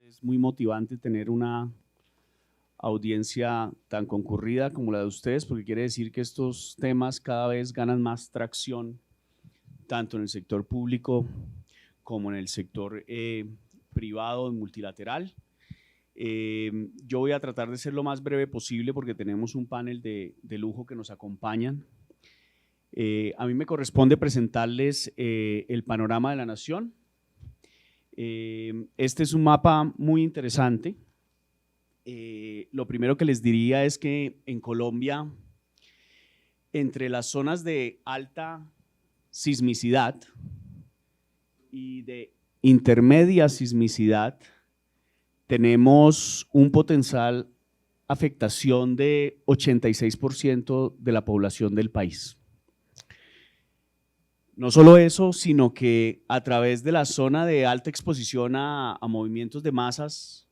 Es muy motivante tener una audiencia tan concurrida como la de ustedes, porque quiere decir que estos temas cada vez ganan más tracción, tanto en el sector público como en el sector privado, multilateral. Yo voy a tratar de ser lo más breve posible porque tenemos un panel de lujo que nos acompañan. A mí me corresponde presentarles el panorama de la nación. Este es un mapa muy interesante. Lo primero que les diría es que en Colombia, entre las zonas de alta sismicidad y de intermedia sismicidad, tenemos un potencial afectación de 86% de la población del país. No solo eso, sino que a través de la zona de alta exposición a movimientos de masas,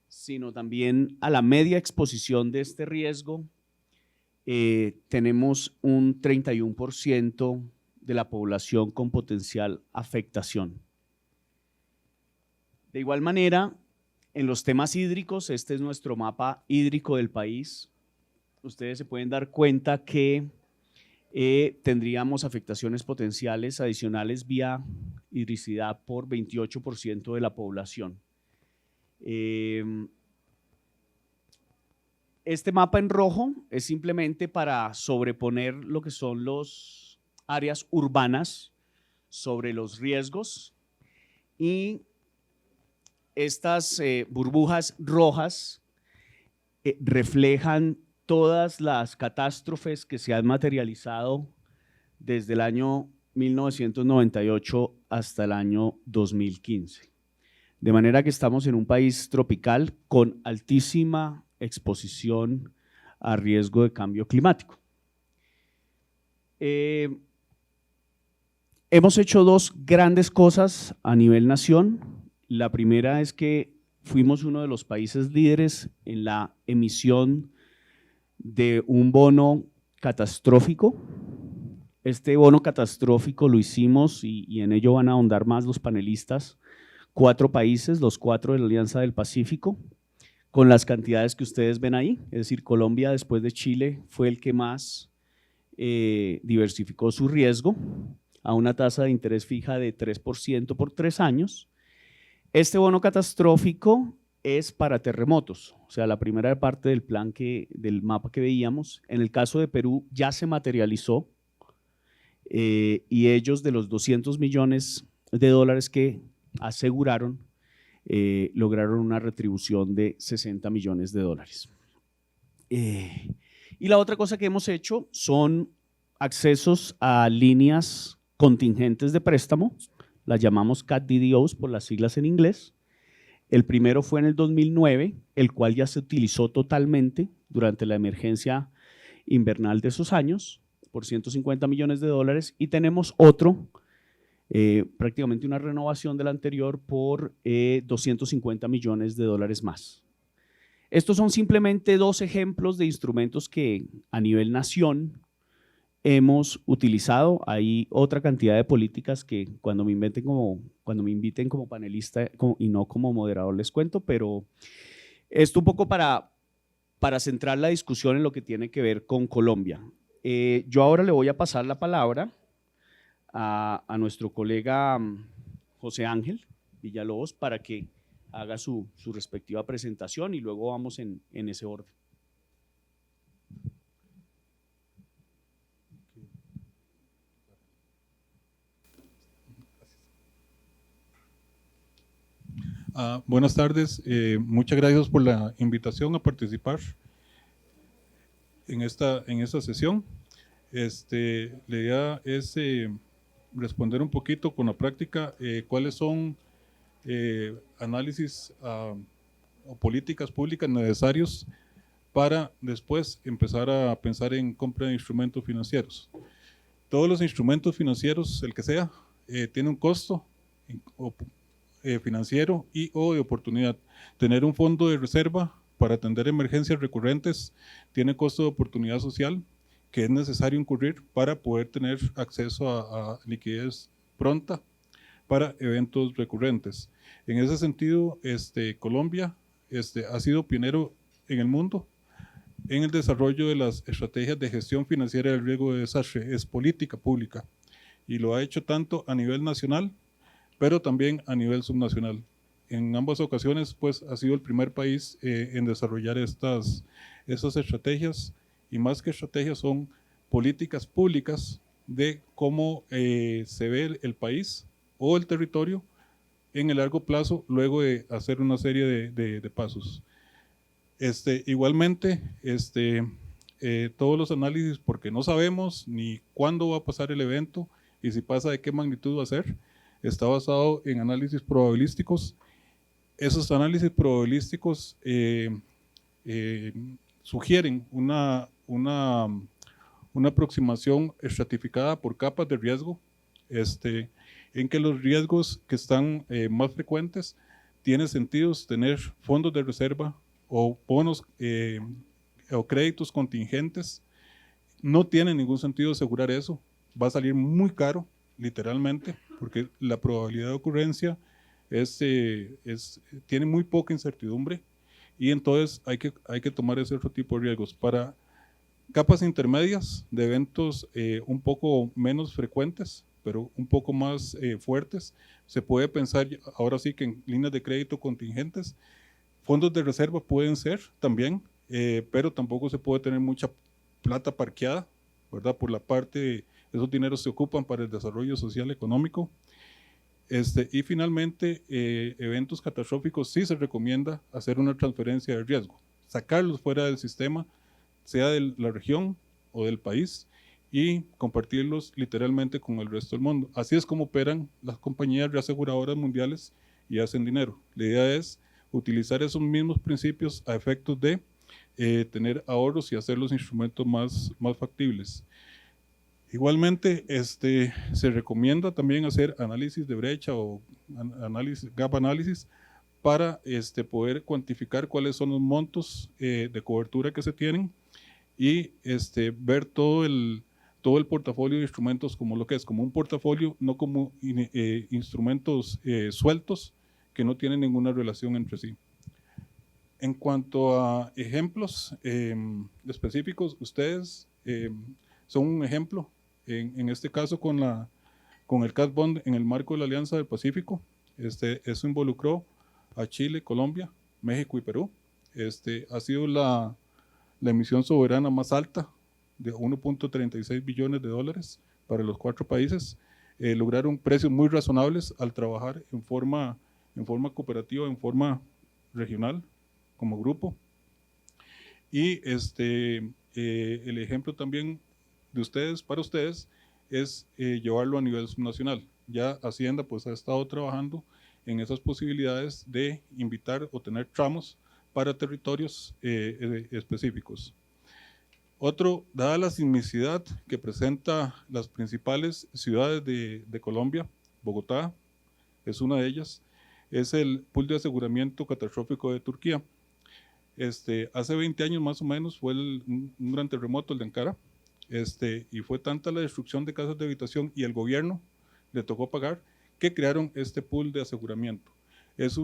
sino también a la media exposición de este riesgo, tenemos un 31% de la población con potencial afectación. De igual manera, en los temas hídricos, este es nuestro mapa hídrico del país, ustedes se pueden dar cuenta que tendríamos afectaciones potenciales adicionales vía hidricidad por 28% de la población. Este mapa en rojo es simplemente para sobreponer lo que son las áreas urbanas sobre los riesgos, y estas burbujas rojas reflejan todas las catástrofes que se han materializado desde el año 1998 hasta el año 2015. De manera que estamos en un país tropical con altísima exposición a riesgo de cambio climático. Hemos hecho dos grandes cosas a nivel nación. La primera es que fuimos uno de los países líderes en la emisión de un bono catastrófico. Este bono catastrófico lo hicimos y en ello van a ahondar más los panelistas, 4 países, los 4 de la Alianza del Pacífico, con las cantidades que ustedes ven ahí. Es decir, Colombia, después de Chile, fue el que más diversificó su riesgo a una tasa de interés fija de 3% por 3 años. Este bono catastrófico es para terremotos, o sea, la primera parte del plan del mapa que veíamos. En el caso de Perú ya se materializó y ellos, de los 200 millones de dólares que aseguraron, lograron una retribución de 60 millones de dólares. Y la otra cosa que hemos hecho son accesos a líneas contingentes de préstamo, las llamamos CAT-DDOs por las siglas en inglés. El primero fue en el 2009, el cual ya se utilizó totalmente durante la emergencia invernal de esos años, por 150 millones de dólares, y tenemos otro, prácticamente una renovación del anterior, por 250 millones de dólares más. Estos son simplemente 2 ejemplos de instrumentos que a nivel nación hemos utilizado. Hay otra cantidad de políticas que cuando me inviten como panelista y no como moderador les cuento, pero esto un poco para centrar la discusión en lo que tiene que ver con Colombia. Yo ahora le voy a pasar la palabra a nuestro colega José Ángel Villalobos para que haga su respectiva presentación y luego vamos en ese orden. Buenas tardes, muchas gracias por la invitación a participar en esta sesión. La idea es responder un poquito con la práctica cuáles son análisis o políticas públicas necesarios para después empezar a pensar en compra de instrumentos financieros. Todos los instrumentos financieros, el que sea, tiene un costo financiero o de oportunidad. Tener un fondo de reserva para atender emergencias recurrentes tiene costo de oportunidad social que es necesario incurrir para poder tener acceso a liquidez pronta para eventos recurrentes. En ese sentido, Colombia ha sido pionero en el mundo en el desarrollo de las estrategias de gestión financiera del riesgo de desastre. Es política pública y lo ha hecho tanto a nivel nacional, pero también a nivel subnacional. En ambas ocasiones, pues, ha sido el primer país en desarrollar estas estrategias, y más que estrategias son políticas públicas de cómo se ve el país o el territorio en el largo plazo, luego de hacer una serie de pasos. Igualmente, todos los análisis, porque no sabemos ni cuándo va a pasar el evento y si pasa de qué magnitud va a ser, está basado en análisis probabilísticos. Esos análisis probabilísticos sugieren una aproximación estratificada por capas de riesgo, en que los riesgos que están más frecuentes tiene sentido tener fondos de reserva o bonos o créditos contingentes. No tiene ningún sentido asegurar eso, va a salir muy caro, literalmente, porque la probabilidad de ocurrencia tiene muy poca incertidumbre, y entonces hay que tomar ese otro tipo de riesgos. Para capas intermedias de eventos un poco menos frecuentes, pero un poco más fuertes, se puede pensar ahora sí que en líneas de crédito contingentes. Fondos de reserva pueden ser también, pero tampoco se puede tener mucha plata parqueada, ¿verdad? Por la parte, esos dineros se ocupan para el desarrollo social económico. Y finalmente, eventos catastróficos sí se recomienda hacer una transferencia de riesgo, sacarlos fuera del sistema, sea de la región o del país, y compartirlos literalmente con el resto del mundo. Así es como operan las compañías reaseguradoras mundiales y hacen dinero. La idea es utilizar esos mismos principios a efectos de tener ahorros y hacer los instrumentos más factibles. Igualmente, se recomienda también hacer análisis de brecha o gap análisis para poder cuantificar cuáles son los montos de cobertura que se tienen, y ver todo el portafolio de instrumentos como lo que es, como un portafolio, no como instrumentos sueltos que no tienen ninguna relación entre sí. En cuanto a ejemplos específicos, ustedes son un ejemplo, en este caso con el CAT Bond en el marco de la Alianza del Pacífico. Eso involucró a Chile, Colombia, México y Perú. Ha sido la emisión soberana más alta, de 1.36 billones de dólares para los 4 países. Lograron precios muy razonables al trabajar en forma cooperativa, en forma regional, como grupo. Y el ejemplo también de ustedes, para ustedes, es llevarlo a nivel subnacional. Ya Hacienda pues ha estado trabajando en esas posibilidades de invitar o tener tramos para territorios específicos. Otro, dada la sismicidad que presenta las principales ciudades de Colombia, Bogotá es una de ellas, es el pool de aseguramiento catastrófico de Turquía. Hace 20 años más o menos fue un gran terremoto, el de Ankara, y fue tanta la destrucción de casas de habitación y el gobierno le tocó pagar, que crearon este pool de aseguramiento. Es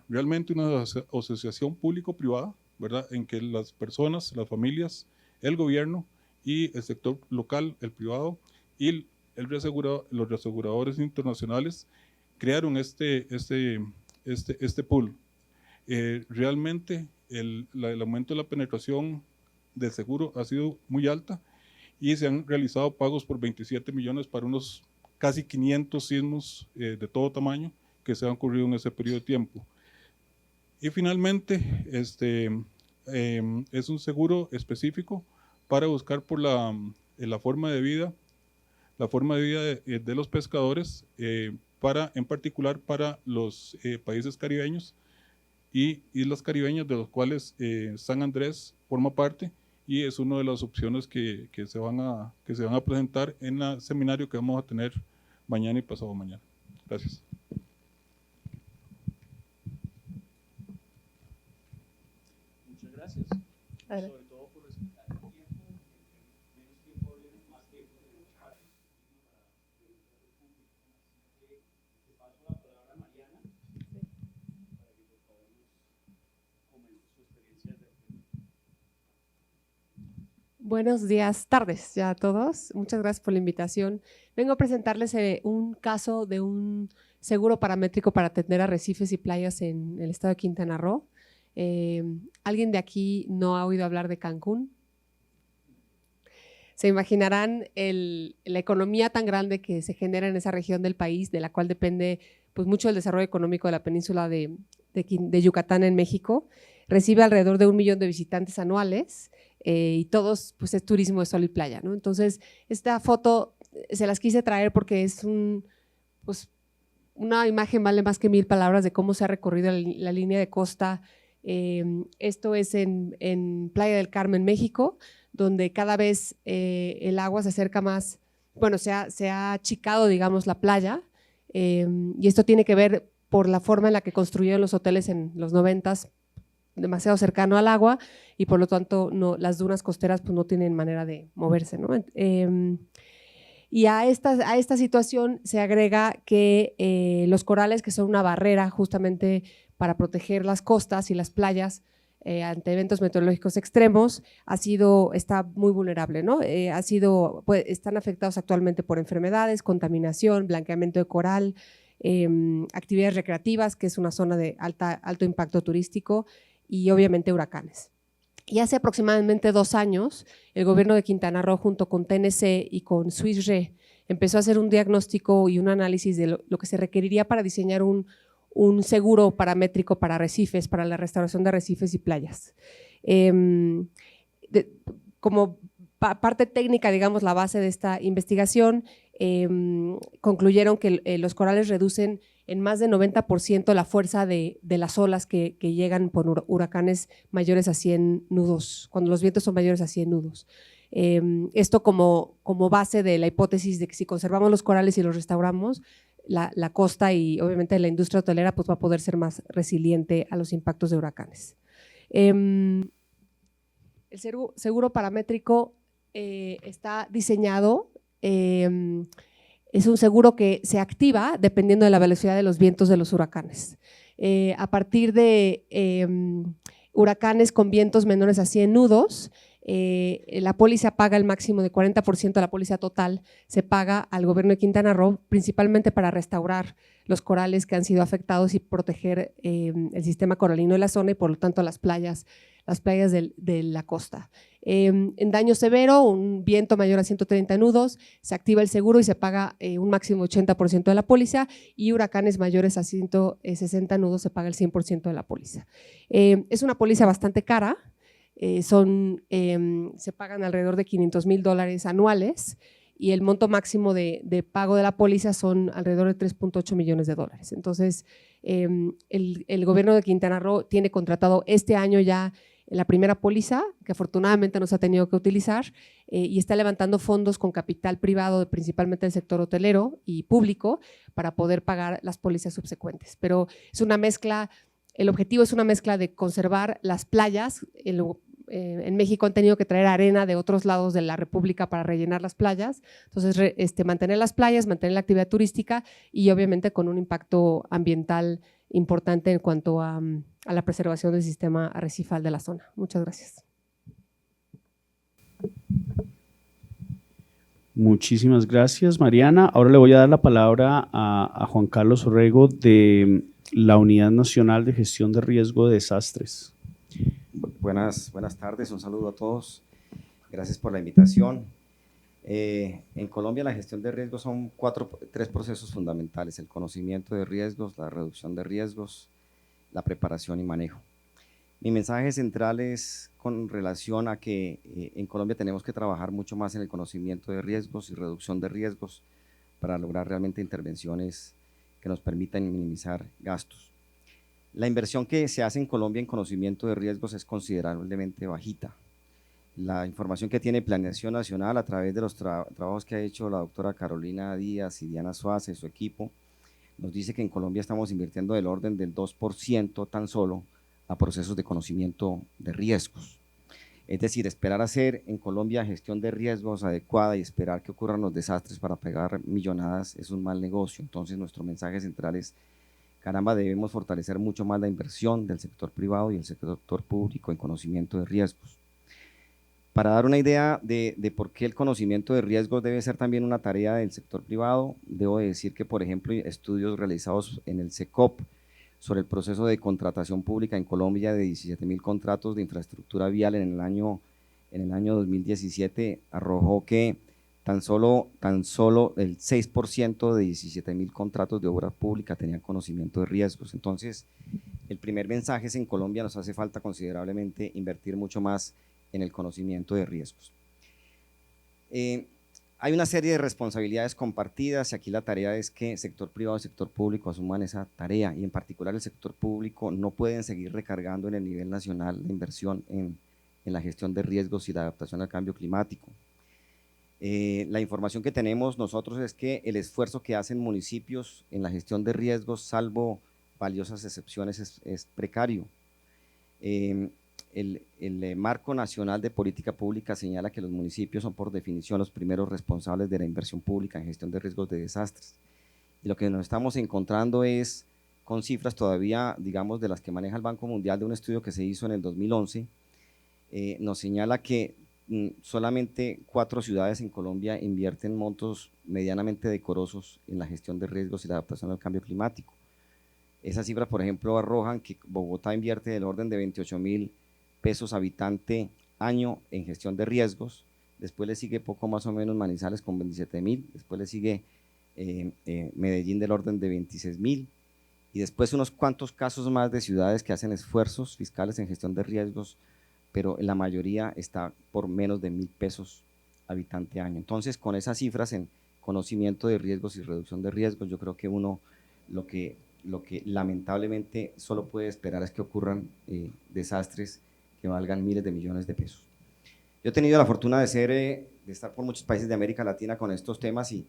realmente una asociación público-privada, ¿verdad?, en que las personas, las familias, el gobierno y el sector local, el privado y los reaseguradores internacionales crearon este pool. Realmente el aumento de la penetración del seguro ha sido muy alta, y se han realizado pagos por 27 millones para unos casi 500 sismos de todo tamaño que se han ocurrido en ese periodo de tiempo. Y finalmente, es un seguro específico para buscar por la forma de vida, de los pescadores, en particular para los países caribeños y islas caribeñas, de los cuales San Andrés forma parte, y es una de las opciones que se van a presentar en el seminario que vamos a tener mañana y pasado mañana. Gracias. Muchas gracias. Sobre todo por respetar el tiempo, menos tiempo hablemos, más tiempo tenemos para preguntas del público. Así que paso Buenos días, tardes ya a todos. Muchas gracias por la invitación. Vengo a presentarles un caso de un seguro paramétrico para atender arrecifes y playas en el estado de Quintana Roo. ¿Alguien de aquí no ha oído hablar de Cancún? Se imaginarán la economía tan grande que se genera en esa región del país, de la cual depende pues, mucho el desarrollo económico de la península de Yucatán en México. Recibe alrededor de 1 millón de visitantes anuales y todos pues, es turismo de sol y playa, ¿no? Entonces, esta foto se las quise traer porque es pues, una imagen vale más que 1000 palabras de cómo se ha recorrido la línea de costa. Esto es en Playa del Carmen, México, donde cada vez el agua se acerca más, bueno, se ha achicado, digamos, la playa, y esto tiene que ver por la forma en la que construyeron los hoteles en los 90s, demasiado cercano al agua, y por lo tanto las dunas costeras pues, no tienen manera de moverse, ¿no? Y a esta situación se agrega que los corales, que son una barrera justamente para proteger las costas y las playas ante eventos meteorológicos extremos, está muy vulnerable, ¿no? Están afectados actualmente por enfermedades, contaminación, blanqueamiento de coral, actividades recreativas, que es una zona de alto impacto turístico, y obviamente huracanes. Y hace aproximadamente 2 años, el gobierno de Quintana Roo, junto con TNC y con Swiss Re, empezó a hacer un diagnóstico y un análisis de lo que se requeriría para diseñar un seguro paramétrico para arrecifes, para la restauración de arrecifes y playas. Como parte técnica, digamos, la base de esta investigación, concluyeron que los corales reducen en más de 90% la fuerza de las olas que llegan por huracanes mayores a 100 nudos, cuando los vientos son mayores a 100 nudos. Esto como base de la hipótesis de que si conservamos los corales y los restauramos, la costa y obviamente la industria hotelera pues va a poder ser más resiliente a los impactos de huracanes. El seguro paramétrico está diseñado, es un seguro que se activa dependiendo de la velocidad de los vientos de los huracanes. A partir de huracanes con vientos menores a 100 nudos, la póliza paga el máximo de 40% de la póliza total, se paga al gobierno de Quintana Roo, principalmente para restaurar los corales que han sido afectados y proteger el sistema coralino de la zona y por lo tanto las playas de la costa. En daño severo, un viento mayor a 130 nudos, se activa el seguro y se paga un máximo 80% de la póliza, y huracanes mayores a 160 nudos se paga el 100% de la póliza. Es una póliza bastante cara, se pagan alrededor de $500,000 anuales, y el monto máximo de pago de la póliza son alrededor de $3.8 millones. Entonces, el gobierno de Quintana Roo tiene contratado este año ya la primera póliza, que afortunadamente no se ha tenido que utilizar, y está levantando fondos con capital privado, principalmente del sector hotelero y público, para poder pagar las pólizas subsecuentes. Pero es una mezcla, el objetivo es una mezcla de conservar las playas. En México han tenido que traer arena de otros lados de la República para rellenar las playas, entonces mantener las playas, mantener la actividad turística y obviamente con un impacto ambiental importante en cuanto a la preservación del sistema arrecifal de la zona. Muchas gracias. Muchísimas gracias, Mariana. Ahora le voy a dar la palabra a Juan Carlos Orrego de la Unidad Nacional de Gestión de Riesgo de Desastres. Buenas tardes, un saludo a todos. Gracias por la invitación. En Colombia la gestión de riesgos son 3 procesos fundamentales: el conocimiento de riesgos, la reducción de riesgos, la preparación y manejo. Mi mensaje central es con relación a que en Colombia tenemos que trabajar mucho más en el conocimiento de riesgos y reducción de riesgos para lograr realmente intervenciones que nos permitan minimizar gastos. La inversión que se hace en Colombia en conocimiento de riesgos es considerablemente bajita. La información que tiene Planeación Nacional a través de los trabajos que ha hecho la doctora Carolina Díaz y Diana Suárez y su equipo, nos dice que en Colombia estamos invirtiendo del orden del 2% tan solo a procesos de conocimiento de riesgos. Es decir, esperar hacer en Colombia gestión de riesgos adecuada y esperar que ocurran los desastres para pegar millonadas es un mal negocio. Entonces nuestro mensaje central es: caramba, debemos fortalecer mucho más la inversión del sector privado y el sector público en conocimiento de riesgos. Para dar una idea de por qué el conocimiento de riesgos debe ser también una tarea del sector privado, debo decir que, por ejemplo, estudios realizados en el SECOP sobre el proceso de contratación pública en Colombia de 17.000 contratos de infraestructura vial en el año 2017 arrojó que tan solo el 6% de 17.000 contratos de obra pública tenían conocimiento de riesgos. Entonces, el primer mensaje es: en Colombia nos hace falta considerablemente invertir mucho más en el conocimiento de riesgos. Hay una serie de responsabilidades compartidas y aquí la tarea es que sector privado y sector público asuman esa tarea, y en particular el sector público no pueden seguir recargando en el nivel nacional la inversión en la gestión de riesgos y la adaptación al cambio climático. La información que tenemos nosotros es que el esfuerzo que hacen municipios en la gestión de riesgos, salvo valiosas excepciones, es precario. El Marco Nacional de Política Pública señala que los municipios son por definición los primeros responsables de la inversión pública en gestión de riesgos de desastres. Y lo que nos estamos encontrando es con cifras todavía, digamos, de las que maneja el Banco Mundial, de un estudio que se hizo en el 2011, nos señala que solamente 4 ciudades en Colombia invierten montos medianamente decorosos en la gestión de riesgos y la adaptación al cambio climático. Esas cifras, por ejemplo, arrojan que Bogotá invierte del orden de 28.000 pesos habitante año en gestión de riesgos, después le sigue poco más o menos Manizales con 27.000, después le sigue Medellín del orden de 26.000, y después unos cuantos casos más de ciudades que hacen esfuerzos fiscales en gestión de riesgos, pero la mayoría está por menos de 1.000 pesos habitante año. Entonces, con esas cifras en conocimiento de riesgos y reducción de riesgos, yo creo que uno lo que lamentablemente solo puede esperar es que ocurran desastres que valgan miles de millones de pesos. Yo he tenido la fortuna de estar por muchos países de América Latina con estos temas, y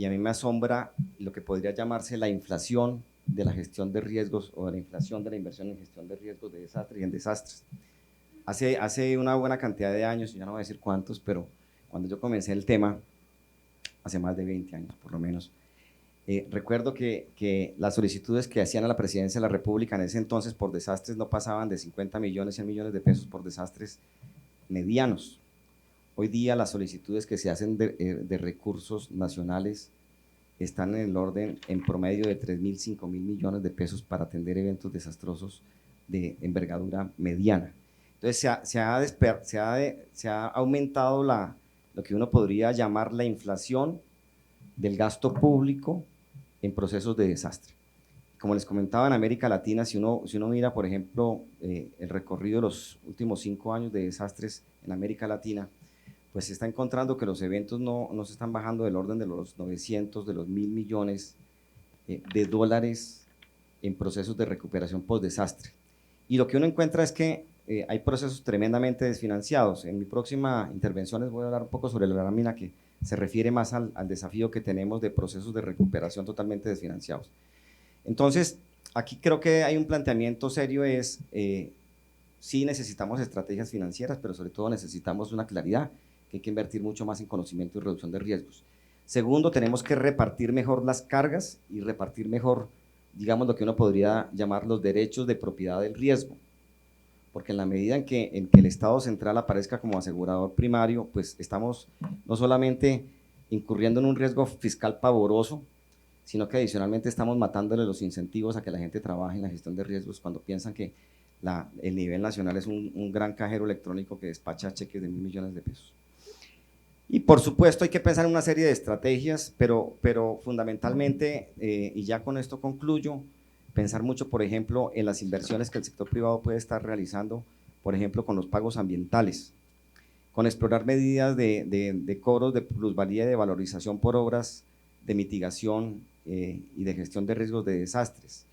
a mí me asombra lo que podría llamarse la inflación de la gestión de riesgos, o la inflación de la inversión en gestión de riesgos de desastres y en desastres. Hace una buena cantidad de años, ya no voy a decir cuántos, pero cuando yo comencé el tema, hace más de 20 años por lo menos, recuerdo que las solicitudes que hacían a la Presidencia de la República en ese entonces por desastres no pasaban de 50 millones, 100 millones de pesos por desastres medianos. Hoy día las solicitudes que se hacen de recursos nacionales están en el orden, en promedio, de 3.000, 5.000 millones de pesos para atender eventos desastrosos de envergadura mediana. Entonces se ha aumentado lo que uno podría llamar la inflación del gasto público en procesos de desastre. Como les comentaba, en América Latina, si uno mira, por ejemplo, el recorrido de los últimos 5 años de desastres en América Latina, pues se está encontrando que los eventos no se están bajando del orden de los 900, de los 1.000 millones de dólares en procesos de recuperación post-desastre. Y lo que uno encuentra es que hay procesos tremendamente desfinanciados. En mi próxima intervención les voy a hablar un poco sobre la lámina que se refiere más al desafío que tenemos de procesos de recuperación totalmente desfinanciados. Entonces, aquí creo que hay un planteamiento serio, sí necesitamos estrategias financieras, pero sobre todo necesitamos una claridad, que hay que invertir mucho más en conocimiento y reducción de riesgos. Segundo, tenemos que repartir mejor las cargas y repartir mejor, digamos, lo que uno podría llamar los derechos de propiedad del riesgo, porque en la medida en que el Estado central aparezca como asegurador primario, pues estamos no solamente incurriendo en un riesgo fiscal pavoroso, sino que adicionalmente estamos matándole los incentivos a que la gente trabaje en la gestión de riesgos cuando piensan que el nivel nacional es un gran cajero electrónico que despacha cheques de 1.000 millones de pesos. Y por supuesto hay que pensar en una serie de estrategias, pero fundamentalmente, y ya con esto concluyo, pensar mucho, por ejemplo, en las inversiones que el sector privado puede estar realizando, por ejemplo, con los pagos ambientales, con explorar medidas de cobros de plusvalía y de valorización por obras de mitigación y de gestión de riesgos de desastres.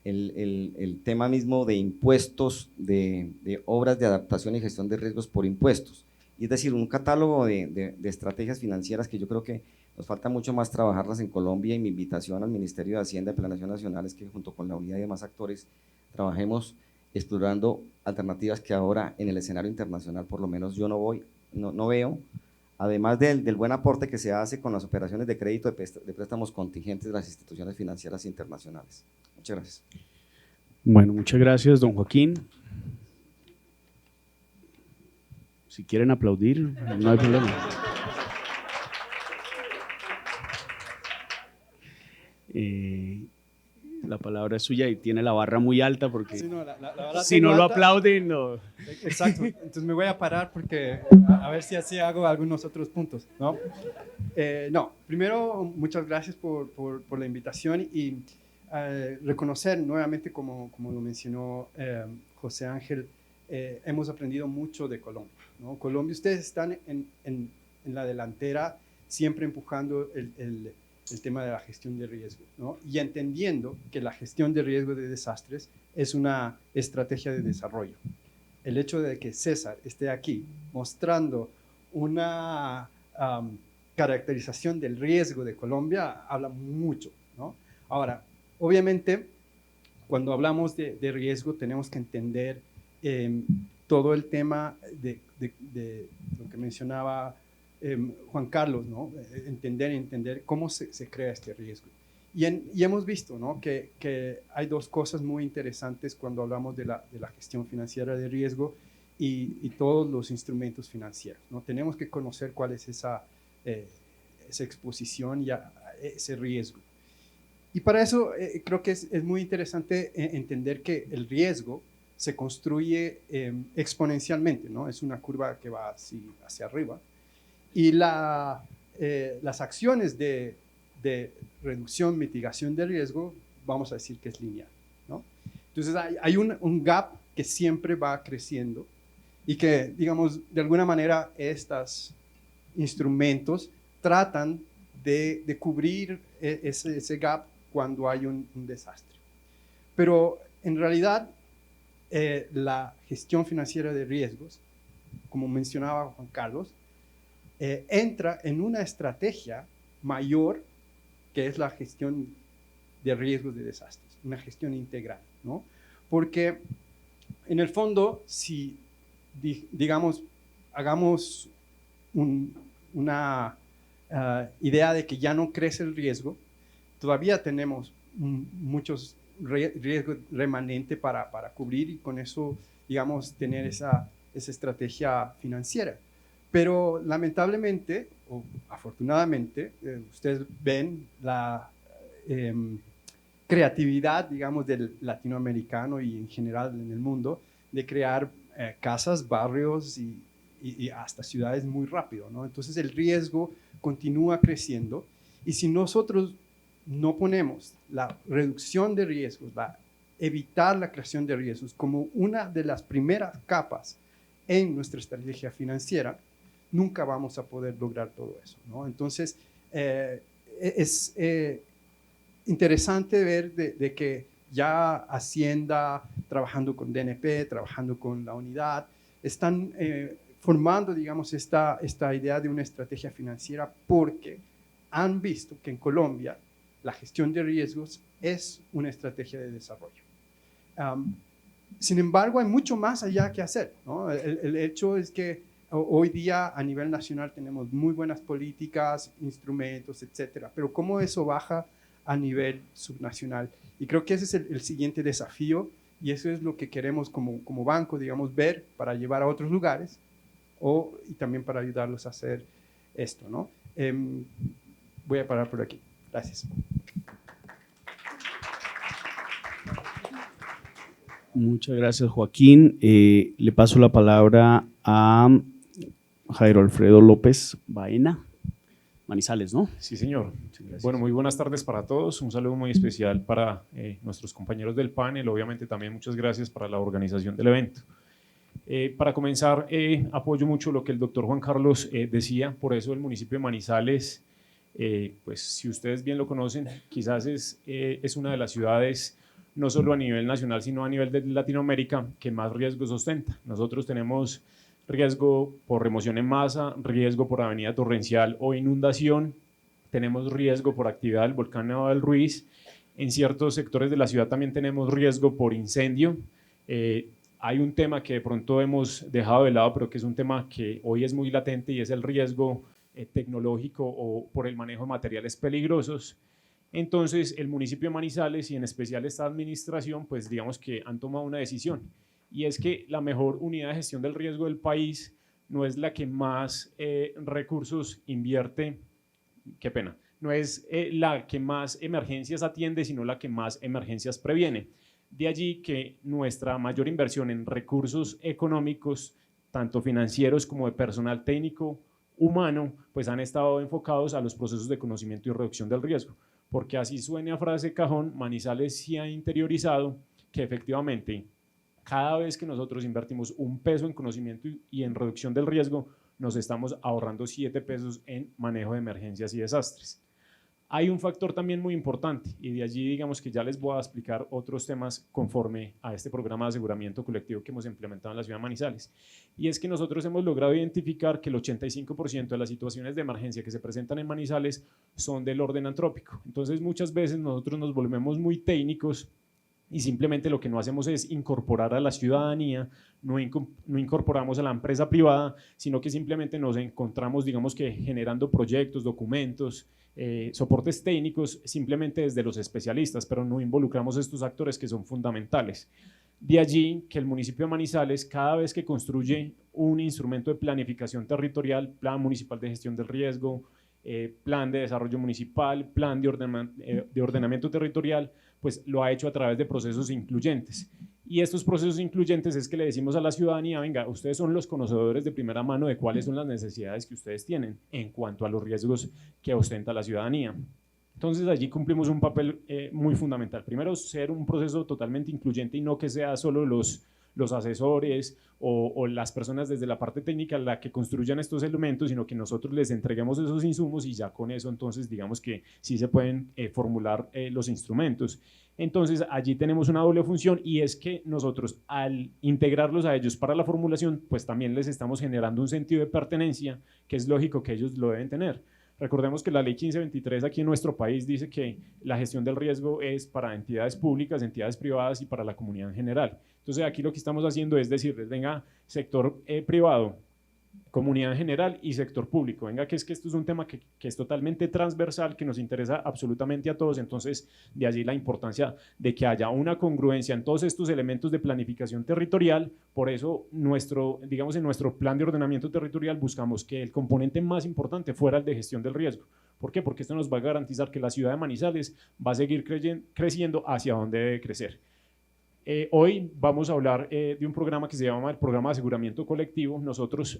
El tema mismo de impuestos, de obras de adaptación y gestión de riesgos por impuestos, y es decir, un catálogo de estrategias financieras que yo creo que nos falta mucho más trabajarlas en Colombia, y mi invitación al Ministerio de Hacienda y Planeación Nacional es que junto con la unidad y demás actores trabajemos explorando alternativas que ahora en el escenario internacional por lo menos yo no veo, además del buen aporte que se hace con las operaciones de crédito de préstamos contingentes de las instituciones financieras internacionales. Muchas gracias. Bueno, muchas gracias, don Joaquín. Si quieren aplaudir, no hay problema. La palabra es suya y tiene la barra muy alta porque Sí, no, la verdad si tengo no lo alta. aplauden, no. Exacto, entonces me voy a parar porque a ver si así hago algunos otros puntos, ¿no? No, primero, muchas gracias por la invitación y reconocer nuevamente, como lo mencionó José Ángel, hemos aprendido mucho de Colombia, ¿no? Colombia, ustedes están en la delantera, siempre empujando el tema de la gestión de riesgo, ¿no? Y entendiendo que la gestión de riesgo de desastres es una estrategia de desarrollo. El hecho de que César esté aquí mostrando una caracterización del riesgo de Colombia habla mucho, ¿no? Ahora, obviamente, cuando hablamos de riesgo tenemos que entender todo el tema de lo que mencionaba Juan Carlos, ¿no? Entender cómo se crea este riesgo. Y hemos visto, ¿no? que hay dos cosas muy interesantes cuando hablamos de la gestión financiera de riesgo y todos los instrumentos financieros, ¿no? Tenemos que conocer cuál es esa exposición y ese riesgo. Y para eso creo que es muy interesante entender que el riesgo se construye exponencialmente, ¿no? Es una curva que va así hacia arriba. Y las acciones de reducción, mitigación de riesgo, vamos a decir que es lineal, ¿no? Entonces hay un gap que siempre va creciendo y que, digamos, de alguna manera estos instrumentos tratan de cubrir ese gap cuando hay un desastre. Pero en realidad la gestión financiera de riesgos, como mencionaba Juan Carlos, entra en una estrategia mayor que es la gestión de riesgos de desastres, una gestión integral, ¿no? Porque en el fondo, si digamos, hagamos una idea de que ya no crece el riesgo, todavía tenemos muchos riesgos remanentes para cubrir y con eso, digamos, tener esa estrategia financiera. Pero lamentablemente, o afortunadamente, ustedes ven la creatividad, digamos, del latinoamericano y en general en el mundo, de crear casas, barrios y hasta ciudades muy rápido, ¿no? Entonces el riesgo continúa creciendo y si nosotros no ponemos la reducción de riesgos, evitar la creación de riesgos como una de las primeras capas en nuestra estrategia financiera, nunca vamos a poder lograr todo eso, ¿no? Entonces, es interesante ver de que ya Hacienda, trabajando con DNP, trabajando con la unidad, están formando, digamos, esta idea de una estrategia financiera porque han visto que en Colombia la gestión de riesgos es una estrategia de desarrollo. Sin embargo, hay mucho más allá que hacer, ¿no? El hecho es que hoy día a nivel nacional tenemos muy buenas políticas, instrumentos, etcétera, pero ¿cómo eso baja a nivel subnacional? Y creo que ese es el siguiente desafío y eso es lo que queremos como banco, digamos, ver para llevar a otros lugares y también para ayudarlos a hacer esto, ¿no? Voy a parar por aquí. Gracias. Muchas gracias, Joaquín. Le paso la palabra a Jairo Alfredo López Baena, Manizales, ¿no? Sí, señor. Bueno, muy buenas tardes para todos. Un saludo muy especial para nuestros compañeros del panel. Obviamente también muchas gracias para la organización del evento. Para comenzar, apoyo mucho lo que el doctor Juan Carlos decía. Por eso el municipio de Manizales, pues si ustedes bien lo conocen, quizás es una de las ciudades, no solo a nivel nacional, sino a nivel de Latinoamérica, que más riesgos ostenta. Nosotros tenemos riesgo por remoción en masa, riesgo por avenida torrencial o inundación, tenemos riesgo por actividad del volcán Nevado del Ruiz, en ciertos sectores de la ciudad también tenemos riesgo por incendio. Hay un tema que de pronto hemos dejado de lado, pero que es un tema que hoy es muy latente y es el riesgo tecnológico o por el manejo de materiales peligrosos. Entonces, el municipio de Manizales y en especial esta administración, pues digamos que han tomado una decisión y es que la mejor unidad de gestión del riesgo del país no es la que más recursos invierte, qué pena, no es la que más emergencias atiende, sino la que más emergencias previene. De allí que nuestra mayor inversión en recursos económicos, tanto financieros como de personal técnico humano, pues han estado enfocados a los procesos de conocimiento y reducción del riesgo, porque así suene a frase cajón, Manizales sí ha interiorizado que efectivamente cada vez que nosotros invertimos un peso en conocimiento y en reducción del riesgo, nos estamos ahorrando 7 pesos en manejo de emergencias y desastres. Hay un factor también muy importante y de allí digamos que ya les voy a explicar otros temas conforme a este programa de aseguramiento colectivo que hemos implementado en la ciudad de Manizales, y es que nosotros hemos logrado identificar que el 85% de las situaciones de emergencia que se presentan en Manizales son del orden antrópico. Entonces muchas veces nosotros nos volvemos muy técnicos y simplemente lo que no hacemos es incorporar a la ciudadanía, no incorporamos a la empresa privada, sino que simplemente nos encontramos, digamos que generando proyectos, documentos, soportes técnicos, simplemente desde los especialistas, pero no involucramos a estos actores que son fundamentales. De allí que el municipio de Manizales, cada vez que construye un instrumento de planificación territorial, plan municipal de gestión del riesgo, plan de desarrollo municipal, plan de ordenamiento territorial, pues lo ha hecho a través de procesos incluyentes. Y estos procesos incluyentes es que le decimos a la ciudadanía, venga, ustedes son los conocedores de primera mano de cuáles son las necesidades que ustedes tienen en cuanto a los riesgos que ostenta la ciudadanía. Entonces allí cumplimos un papel muy fundamental. Primero, ser un proceso totalmente incluyente y no que sea solo los asesores o las personas desde la parte técnica la que construyan estos elementos, sino que nosotros les entreguemos esos insumos y ya con eso entonces digamos que sí se pueden formular los instrumentos. Entonces allí tenemos una doble función y es que nosotros al integrarlos a ellos para la formulación pues también les estamos generando un sentido de pertenencia que es lógico que ellos lo deben tener. Recordemos que la ley 1523 aquí en nuestro país dice que la gestión del riesgo es para entidades públicas, entidades privadas y para la comunidad en general. Entonces aquí lo que estamos haciendo es decirles, venga, sector privado, comunidad en general y sector público. Venga, que es que esto es un tema que es totalmente transversal, que nos interesa absolutamente a todos, entonces de allí la importancia de que haya una congruencia en todos estos elementos de planificación territorial. Por eso digamos en nuestro plan de ordenamiento territorial buscamos que el componente más importante fuera el de gestión del riesgo. ¿Por qué? Porque esto nos va a garantizar que la ciudad de Manizales va a seguir creciendo hacia donde debe crecer. Hoy vamos a hablar de un programa que se llama el Programa de Aseguramiento Colectivo. Nosotros,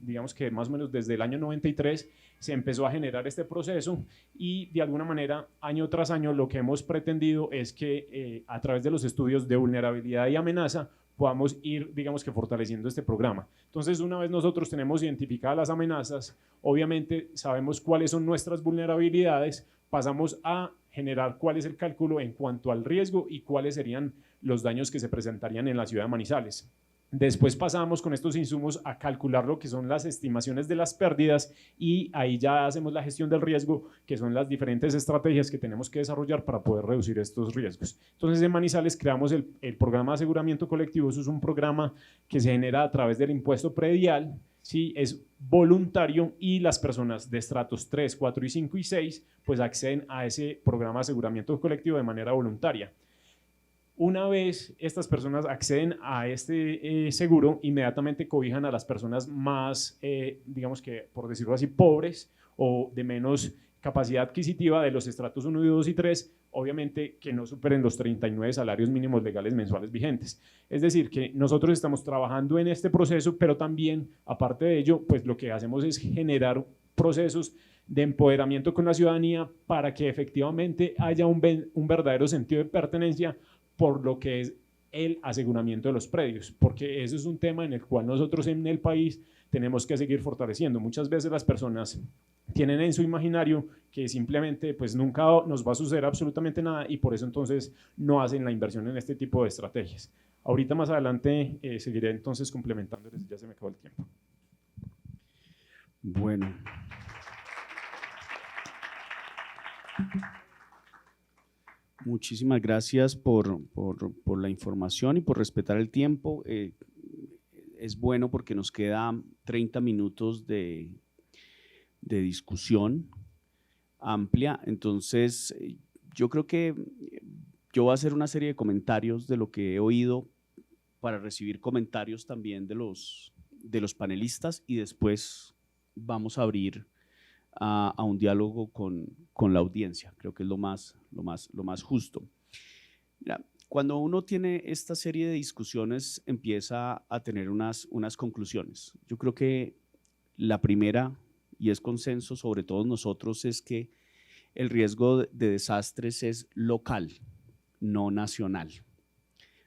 digamos que más o menos desde el año 93 se empezó a generar este proceso y de alguna manera año tras año lo que hemos pretendido es que a través de los estudios de vulnerabilidad y amenaza podamos ir, digamos que fortaleciendo este programa. Entonces, una vez nosotros tenemos identificadas las amenazas, obviamente sabemos cuáles son nuestras vulnerabilidades, pasamos a generar cuál es el cálculo en cuanto al riesgo y cuáles serían los daños que se presentarían en la ciudad de Manizales. Después pasamos con estos insumos a calcular lo que son las estimaciones de las pérdidas y ahí ya hacemos la gestión del riesgo, que son las diferentes estrategias que tenemos que desarrollar para poder reducir estos riesgos. Entonces en Manizales creamos el programa de aseguramiento colectivo. Eso es un programa que se genera a través del impuesto predial, ¿sí? Es voluntario y las personas de estratos 3, 4 y 5 y 6 pues acceden a ese programa de aseguramiento colectivo de manera voluntaria. Una vez estas personas acceden a este seguro, inmediatamente cobijan a las personas más, digamos que por decirlo así, pobres o de menos capacidad adquisitiva de los estratos 1, 2 y 3, obviamente que no superen los 39 salarios mínimos legales mensuales vigentes. Es decir, que nosotros estamos trabajando en este proceso, pero también, aparte de ello, pues lo que hacemos es generar procesos de empoderamiento con la ciudadanía para que efectivamente haya un verdadero sentido de pertenencia por lo que es el aseguramiento de los predios, porque eso es un tema en el cual nosotros en el país tenemos que seguir fortaleciendo. Muchas veces las personas tienen en su imaginario que simplemente pues nunca nos va a suceder absolutamente nada y por eso entonces no hacen la inversión en este tipo de estrategias. Ahorita más adelante seguiré entonces complementándoles, ya se me acabó el tiempo. Bueno. Muchísimas gracias por la información y por respetar el tiempo. Es bueno porque nos queda 30 minutos de discusión amplia. Entonces, yo creo que yo voy a hacer una serie de comentarios de lo que he oído para recibir comentarios también de los de los panelistas y después vamos a abrir a un diálogo con la audiencia. Creo que es lo más justo. Mira, cuando uno tiene esta serie de discusiones empieza a tener unas conclusiones. Yo creo que la primera, y es consenso sobre todos nosotros, es que el riesgo de desastres es local, no nacional.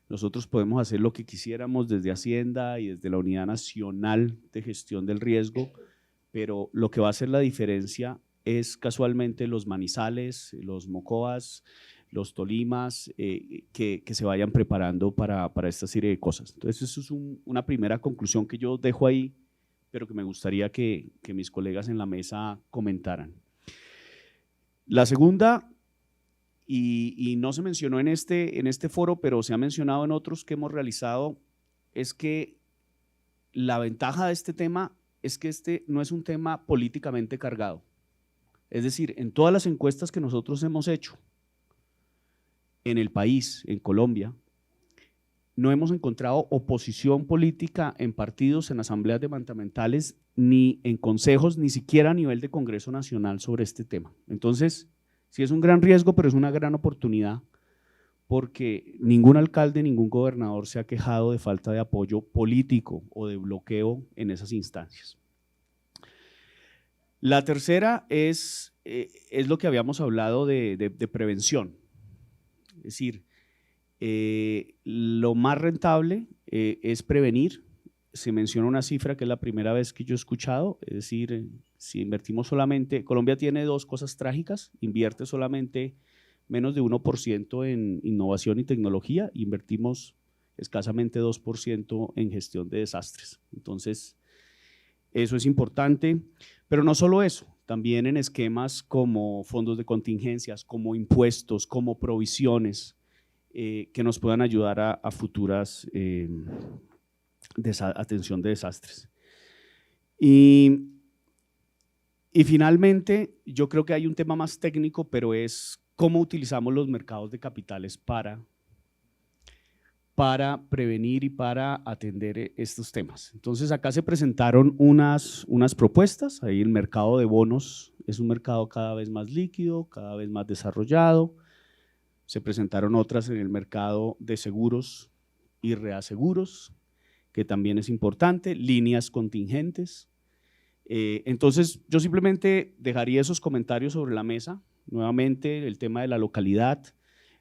Nosotros podemos hacer lo que quisiéramos desde Hacienda y desde la Unidad Nacional de Gestión del Riesgo, pero lo que va a hacer la diferencia es casualmente los Manizales, los Mocoas, los Tolimas, que se vayan preparando para esta serie de cosas. Entonces, eso es una primera conclusión que yo dejo ahí, pero que me gustaría que mis colegas en la mesa comentaran. La segunda, y no se mencionó en este foro, pero se ha mencionado en otros que hemos realizado, es que la ventaja de este tema es que este no es un tema políticamente cargado. Es decir, en todas las encuestas que nosotros hemos hecho en el país, en Colombia, no hemos encontrado oposición política en partidos, en asambleas departamentales, ni en consejos, ni siquiera a nivel de Congreso Nacional sobre este tema. Entonces, sí es un gran riesgo, pero es una gran oportunidad, porque ningún alcalde, ningún gobernador se ha quejado de falta de apoyo político o de bloqueo en esas instancias. La tercera es lo que habíamos hablado de prevención. Es decir, lo más rentable es prevenir. Se menciona una cifra que es la primera vez que yo he escuchado, es decir, si invertimos solamente, Colombia tiene dos cosas trágicas, invierte solamente menos de 1% en innovación y tecnología, invertimos escasamente 2% en gestión de desastres. Entonces, eso es importante, pero no solo eso, también en esquemas como fondos de contingencias, como impuestos, como provisiones, que nos puedan ayudar a futuras atención de desastres. Y finalmente, yo creo que hay un tema más técnico, pero es cómo utilizamos los mercados de capitales para prevenir y para atender estos temas. Entonces, acá se presentaron unas propuestas. Ahí el mercado de bonos es un mercado cada vez más líquido, cada vez más desarrollado. Se presentaron otras en el mercado de seguros y reaseguros, que también es importante, líneas contingentes. Entonces, yo simplemente dejaría esos comentarios sobre la mesa. Nuevamente, el tema de la localidad,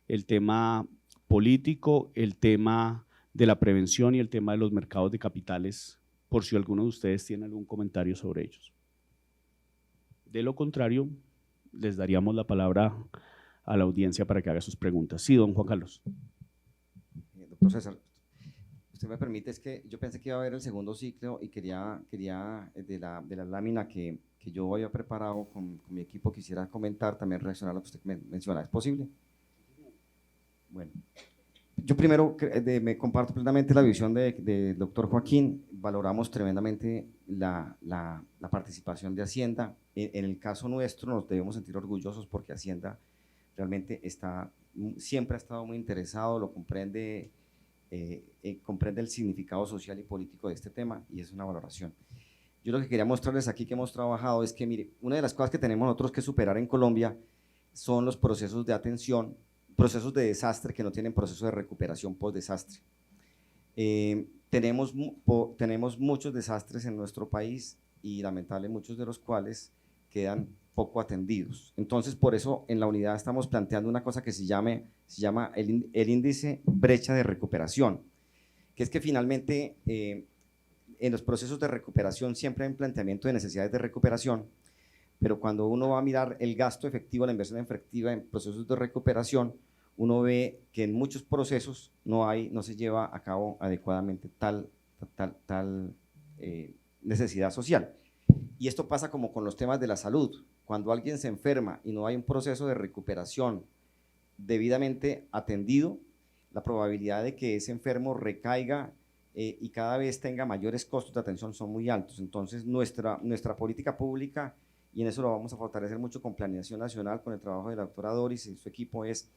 el tema político, el tema de la prevención y el tema de los mercados de capitales, por si alguno de ustedes tiene algún comentario sobre ellos. De lo contrario, les daríamos la palabra a la audiencia para que haga sus preguntas. Sí, don Juan Carlos. Doctor César, usted me permite, es que yo pensé que iba a haber el segundo ciclo y quería de la lámina que yo había preparado con mi equipo, quisiera comentar, también reaccionar a lo que usted menciona. ¿Es posible? Bueno, yo primero me comparto plenamente la visión del doctor Joaquín. Valoramos tremendamente la participación de Hacienda. En el caso nuestro nos debemos sentir orgullosos porque Hacienda realmente siempre ha estado muy interesado, lo comprende, comprende el significado social y político de este tema, y es una valoración. Yo lo que quería mostrarles aquí que hemos trabajado es que, mire, una de las cosas que tenemos nosotros que superar en Colombia son los procesos de atención, procesos de desastre que no tienen proceso de recuperación post-desastre. Tenemos muchos desastres en nuestro país y lamentablemente muchos de los cuales quedan poco atendidos. Entonces, por eso en la unidad estamos planteando una cosa que se llama el índice brecha de recuperación, que es que finalmente en los procesos de recuperación siempre hay un planteamiento de necesidades de recuperación, pero cuando uno va a mirar el gasto efectivo, la inversión efectiva en procesos de recuperación, uno ve que en muchos procesos no se lleva a cabo adecuadamente tal necesidad social. Y esto pasa como con los temas de la salud. Cuando alguien se enferma y no hay un proceso de recuperación debidamente atendido, la probabilidad de que ese enfermo recaiga y cada vez tenga mayores costos de atención son muy altos. Entonces, nuestra política pública, y en eso lo vamos a fortalecer mucho con Planeación Nacional, con el trabajo de la doctora Doris y su equipo, es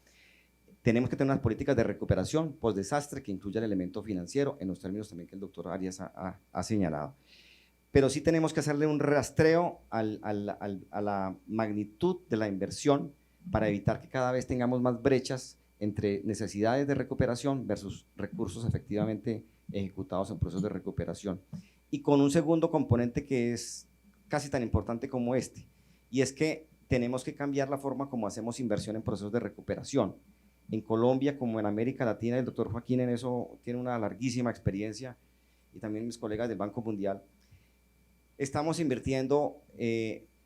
Tenemos que tener unas políticas de recuperación post-desastre que incluya el elemento financiero, en los términos también que el doctor Arias ha señalado. Pero sí tenemos que hacerle un rastreo a la magnitud de la inversión para evitar que cada vez tengamos más brechas entre necesidades de recuperación versus recursos efectivamente ejecutados en procesos de recuperación. Y con un segundo componente que es casi tan importante como este, y es que tenemos que cambiar la forma como hacemos inversión en procesos de recuperación. En Colombia, como en América Latina, el doctor Joaquín en eso tiene una larguísima experiencia, y también mis colegas del Banco Mundial, estamos invirtiendo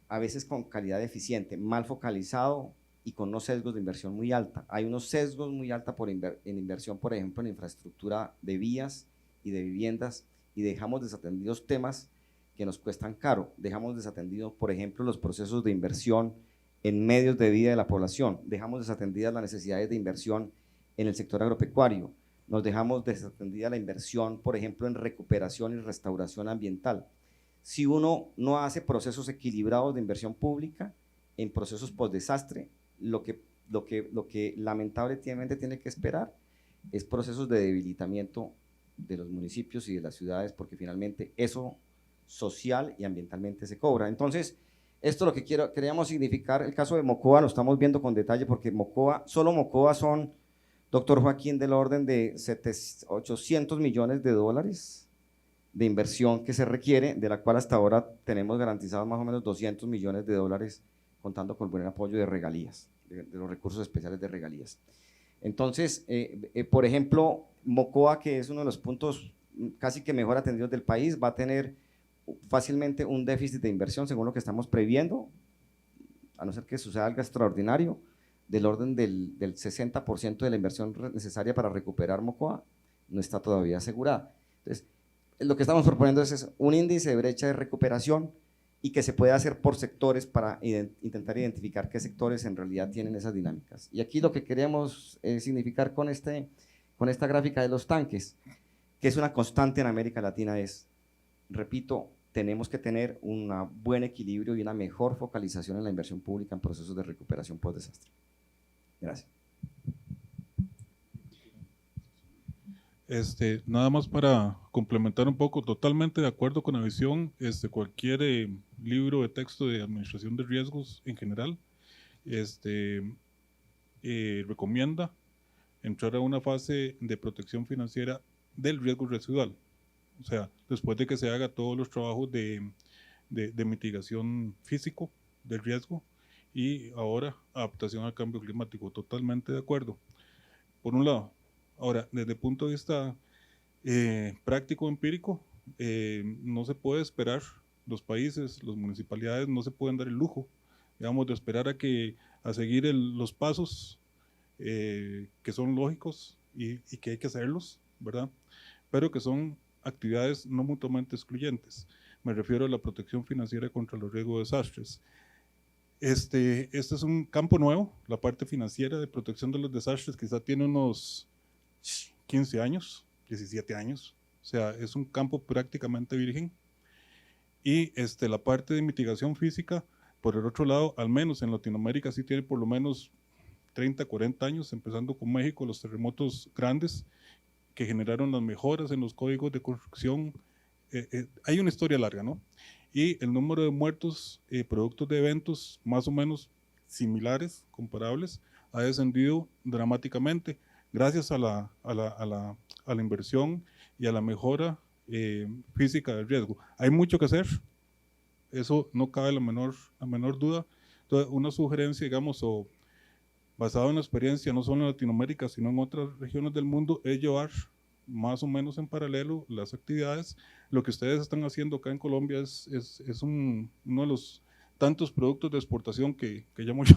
a veces con calidad deficiente, mal focalizado y con unos sesgos de inversión muy alta. Hay unos sesgos muy altos en inversión, por ejemplo, en infraestructura de vías y de viviendas, y dejamos desatendidos temas que nos cuestan caro. Dejamos desatendidos, por ejemplo, los procesos de inversión en medios de vida de la población. Dejamos desatendidas las necesidades de inversión en el sector agropecuario. Nos dejamos desatendida la inversión, por ejemplo, en recuperación y restauración ambiental. Si uno no hace procesos equilibrados de inversión pública en procesos post-desastre, lo que lamentablemente tiene que esperar es procesos de debilitamiento de los municipios y de las ciudades, porque finalmente eso social y ambientalmente se cobra. Entonces, esto es lo que queríamos significar. El caso de Mocoa lo estamos viendo con detalle, porque solo Mocoa son, doctor Joaquín, del orden de 800 millones de dólares de inversión que se requiere, de la cual hasta ahora tenemos garantizados más o menos 200 millones de dólares, contando con el buen apoyo de regalías, de los recursos especiales de regalías. Entonces, por ejemplo, Mocoa, que es uno de los puntos casi que mejor atendidos del país, va a tener fácilmente un déficit de inversión, según lo que estamos previendo, a no ser que suceda algo extraordinario, del orden del 60% de la inversión necesaria para recuperar Mocoa no está todavía asegurada. Entonces, lo que estamos proponiendo es un índice de brecha de recuperación y que se pueda hacer por sectores para intentar identificar qué sectores en realidad tienen esas dinámicas. Y aquí lo que queremos significar con esta gráfica de los tanques, que es una constante en América Latina, es, repito, tenemos que tener un buen equilibrio y una mejor focalización en la inversión pública en procesos de recuperación post-desastre. Gracias. Nada más para complementar un poco, totalmente de acuerdo con la visión. Cualquier libro de texto de administración de riesgos en general recomienda entrar a una fase de protección financiera del riesgo residual. O sea, después de que se haga todos los trabajos de mitigación físico del riesgo y ahora adaptación al cambio climático. Totalmente de acuerdo. Por un lado. Ahora, desde el punto de vista práctico, empírico, no se puede esperar, los países, las municipalidades no se pueden dar el lujo, digamos, de esperar a seguir los pasos que son lógicos y que hay que hacerlos, ¿verdad? Pero que son actividades no mutuamente excluyentes. Me refiero a la protección financiera contra los riesgos de desastres. Este es un campo nuevo, la parte financiera de protección de los desastres, quizá tiene unos 15 años, 17 años, o sea, es un campo prácticamente virgen. Y la parte de mitigación física, por el otro lado, al menos en Latinoamérica sí tiene por lo menos 30, 40 años, empezando con México, los terremotos grandes que generaron las mejoras en los códigos de construcción. Hay una historia larga, ¿no? Y el número de muertos productos de eventos más o menos similares, comparables, ha descendido dramáticamente gracias a la inversión y a la mejora física del riesgo. Hay mucho que hacer, eso no cabe la menor duda. Entonces, una sugerencia, digamos, basada en la experiencia no solo en Latinoamérica, sino en otras regiones del mundo, es llevar más o menos en paralelo las actividades. Lo que ustedes están haciendo acá en Colombia es uno de los tantos productos de exportación que llamo yo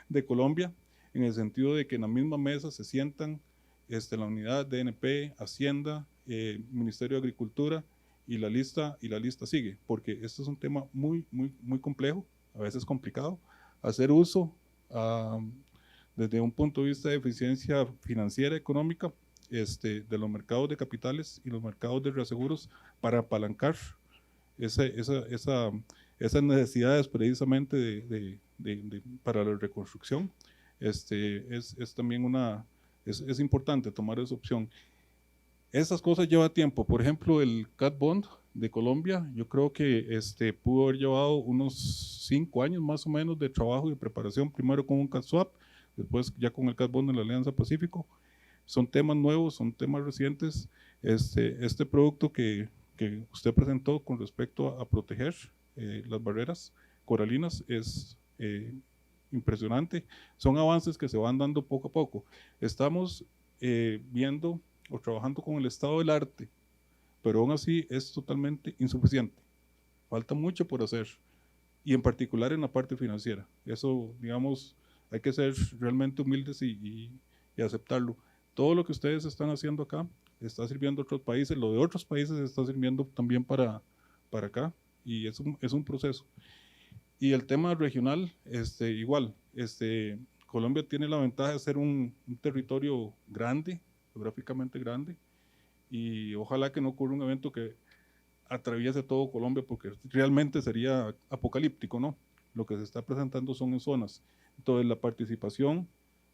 de Colombia, en el sentido de que en la misma mesa se sientan la unidad DNP, Hacienda, Ministerio de Agricultura, y la lista sigue, porque este es un tema muy complejo, a veces complicado, hacer uso desde un punto de vista de eficiencia financiera, económica, de los mercados de capitales y los mercados de reaseguros para apalancar esas necesidades precisamente para la reconstrucción. Es también una Es importante tomar esa opción. Esas cosas llevan tiempo. Por ejemplo, el Cat Bond de Colombia, yo creo que pudo haber llevado unos 5 años más o menos de trabajo y de preparación, primero con un Cat Swap, después ya con el Cat Bond en la Alianza Pacífico. Son temas nuevos, son temas recientes. Este producto que usted presentó con respecto a proteger las barreras coralinas es impresionante. Son avances que se van dando poco a poco. Estamos viendo o trabajando con el estado del arte, pero aún así es totalmente insuficiente. Falta mucho por hacer, y en particular en la parte financiera. Eso, digamos, hay que ser realmente humildes y aceptarlo. Todo lo que ustedes están haciendo acá está sirviendo a otros países, lo de otros países está sirviendo también para acá, y es un proceso. Y el tema regional, igual, Colombia tiene la ventaja de ser un territorio grande, geográficamente grande, y ojalá que no ocurra un evento que atraviese todo Colombia, porque realmente sería apocalíptico, ¿no? Lo que se está presentando son en zonas. Entonces, la participación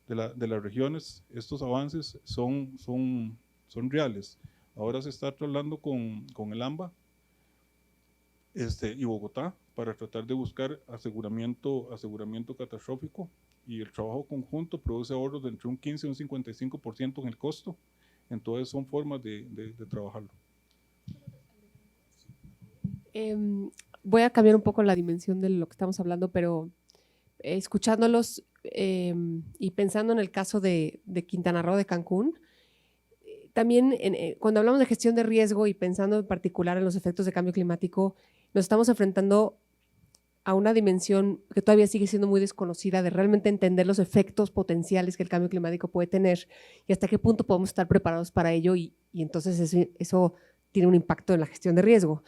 de las regiones, estos avances son reales. Ahora se está hablando con el AMBA y Bogotá para tratar de buscar aseguramiento catastrófico, y el trabajo conjunto produce ahorros de entre un 15 y un 55% en el costo. Entonces son formas de trabajarlo. Voy a cambiar un poco la dimensión de lo que estamos hablando, pero escuchándolos y pensando en el caso de Quintana Roo, de Cancún, también cuando hablamos de gestión de riesgo y pensando en particular en los efectos de cambio climático, nos estamos enfrentando a una dimensión que todavía sigue siendo muy desconocida, de realmente entender los efectos potenciales que el cambio climático puede tener y hasta qué punto podemos estar preparados para ello, y entonces eso tiene un impacto en la gestión de riesgo.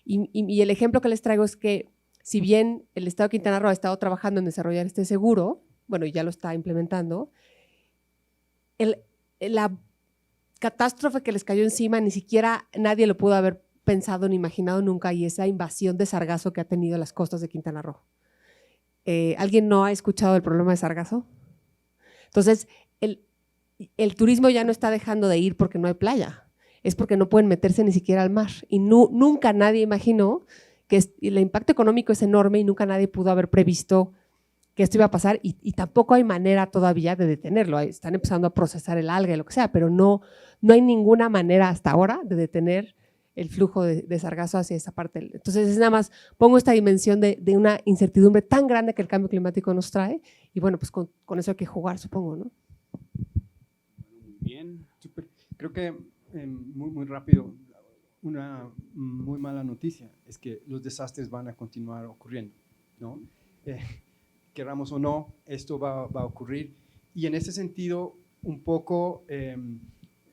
Y el ejemplo que les traigo es que si bien el Estado de Quintana Roo ha estado trabajando en desarrollar este seguro, bueno, y ya lo está implementando, la catástrofe que les cayó encima ni siquiera nadie lo pudo haber pensado ni imaginado nunca, y esa invasión de sargazo que ha tenido las costas de Quintana Roo. ¿Alguien no ha escuchado el problema de sargazo? Entonces, el turismo ya no está dejando de ir porque no hay playa, es porque no pueden meterse ni siquiera al mar, y nunca nadie imaginó que el impacto económico es enorme, y nunca nadie pudo haber previsto que esto iba a pasar, y tampoco hay manera todavía de detenerlo. Están empezando a procesar el alga y lo que sea, pero no hay ninguna manera hasta ahora de detener el flujo de sargazo hacia esa parte. Entonces, es nada más, pongo esta dimensión de una incertidumbre tan grande que el cambio climático nos trae, y bueno, pues con eso hay que jugar, supongo, ¿no? Muy bien. Super. Creo que muy rápido, una muy mala noticia es que los desastres van a continuar ocurriendo, ¿no? Queramos o no, esto va a ocurrir, y en ese sentido, un poco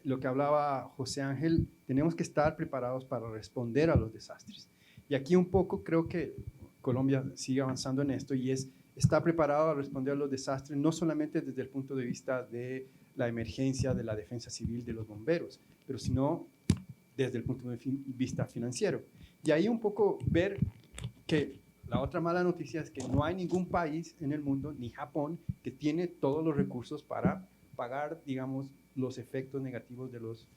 lo que hablaba José Ángel, tenemos que estar preparados para responder a los desastres. Y aquí un poco creo que Colombia sigue avanzando en esto, y está preparado a responder a los desastres, no solamente desde el punto de vista de la emergencia, de la defensa civil, de los bomberos, pero sino desde el punto de vista financiero. Y ahí un poco ver que la otra mala noticia es que no hay ningún país en el mundo, ni Japón, que tiene todos los recursos para pagar, digamos, los efectos negativos de los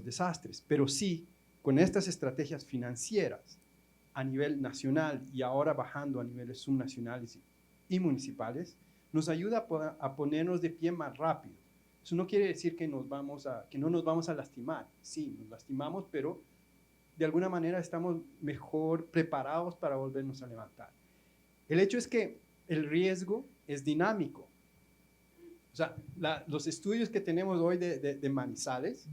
desastres. Pero sí, con estas estrategias financieras a nivel nacional y ahora bajando a niveles subnacionales y municipales, nos ayuda a ponernos de pie más rápido. Eso no quiere decir que no nos vamos a lastimar. Sí, nos lastimamos, pero de alguna manera estamos mejor preparados para volvernos a levantar. El hecho es que el riesgo es dinámico. O sea, los estudios que tenemos hoy de Manizales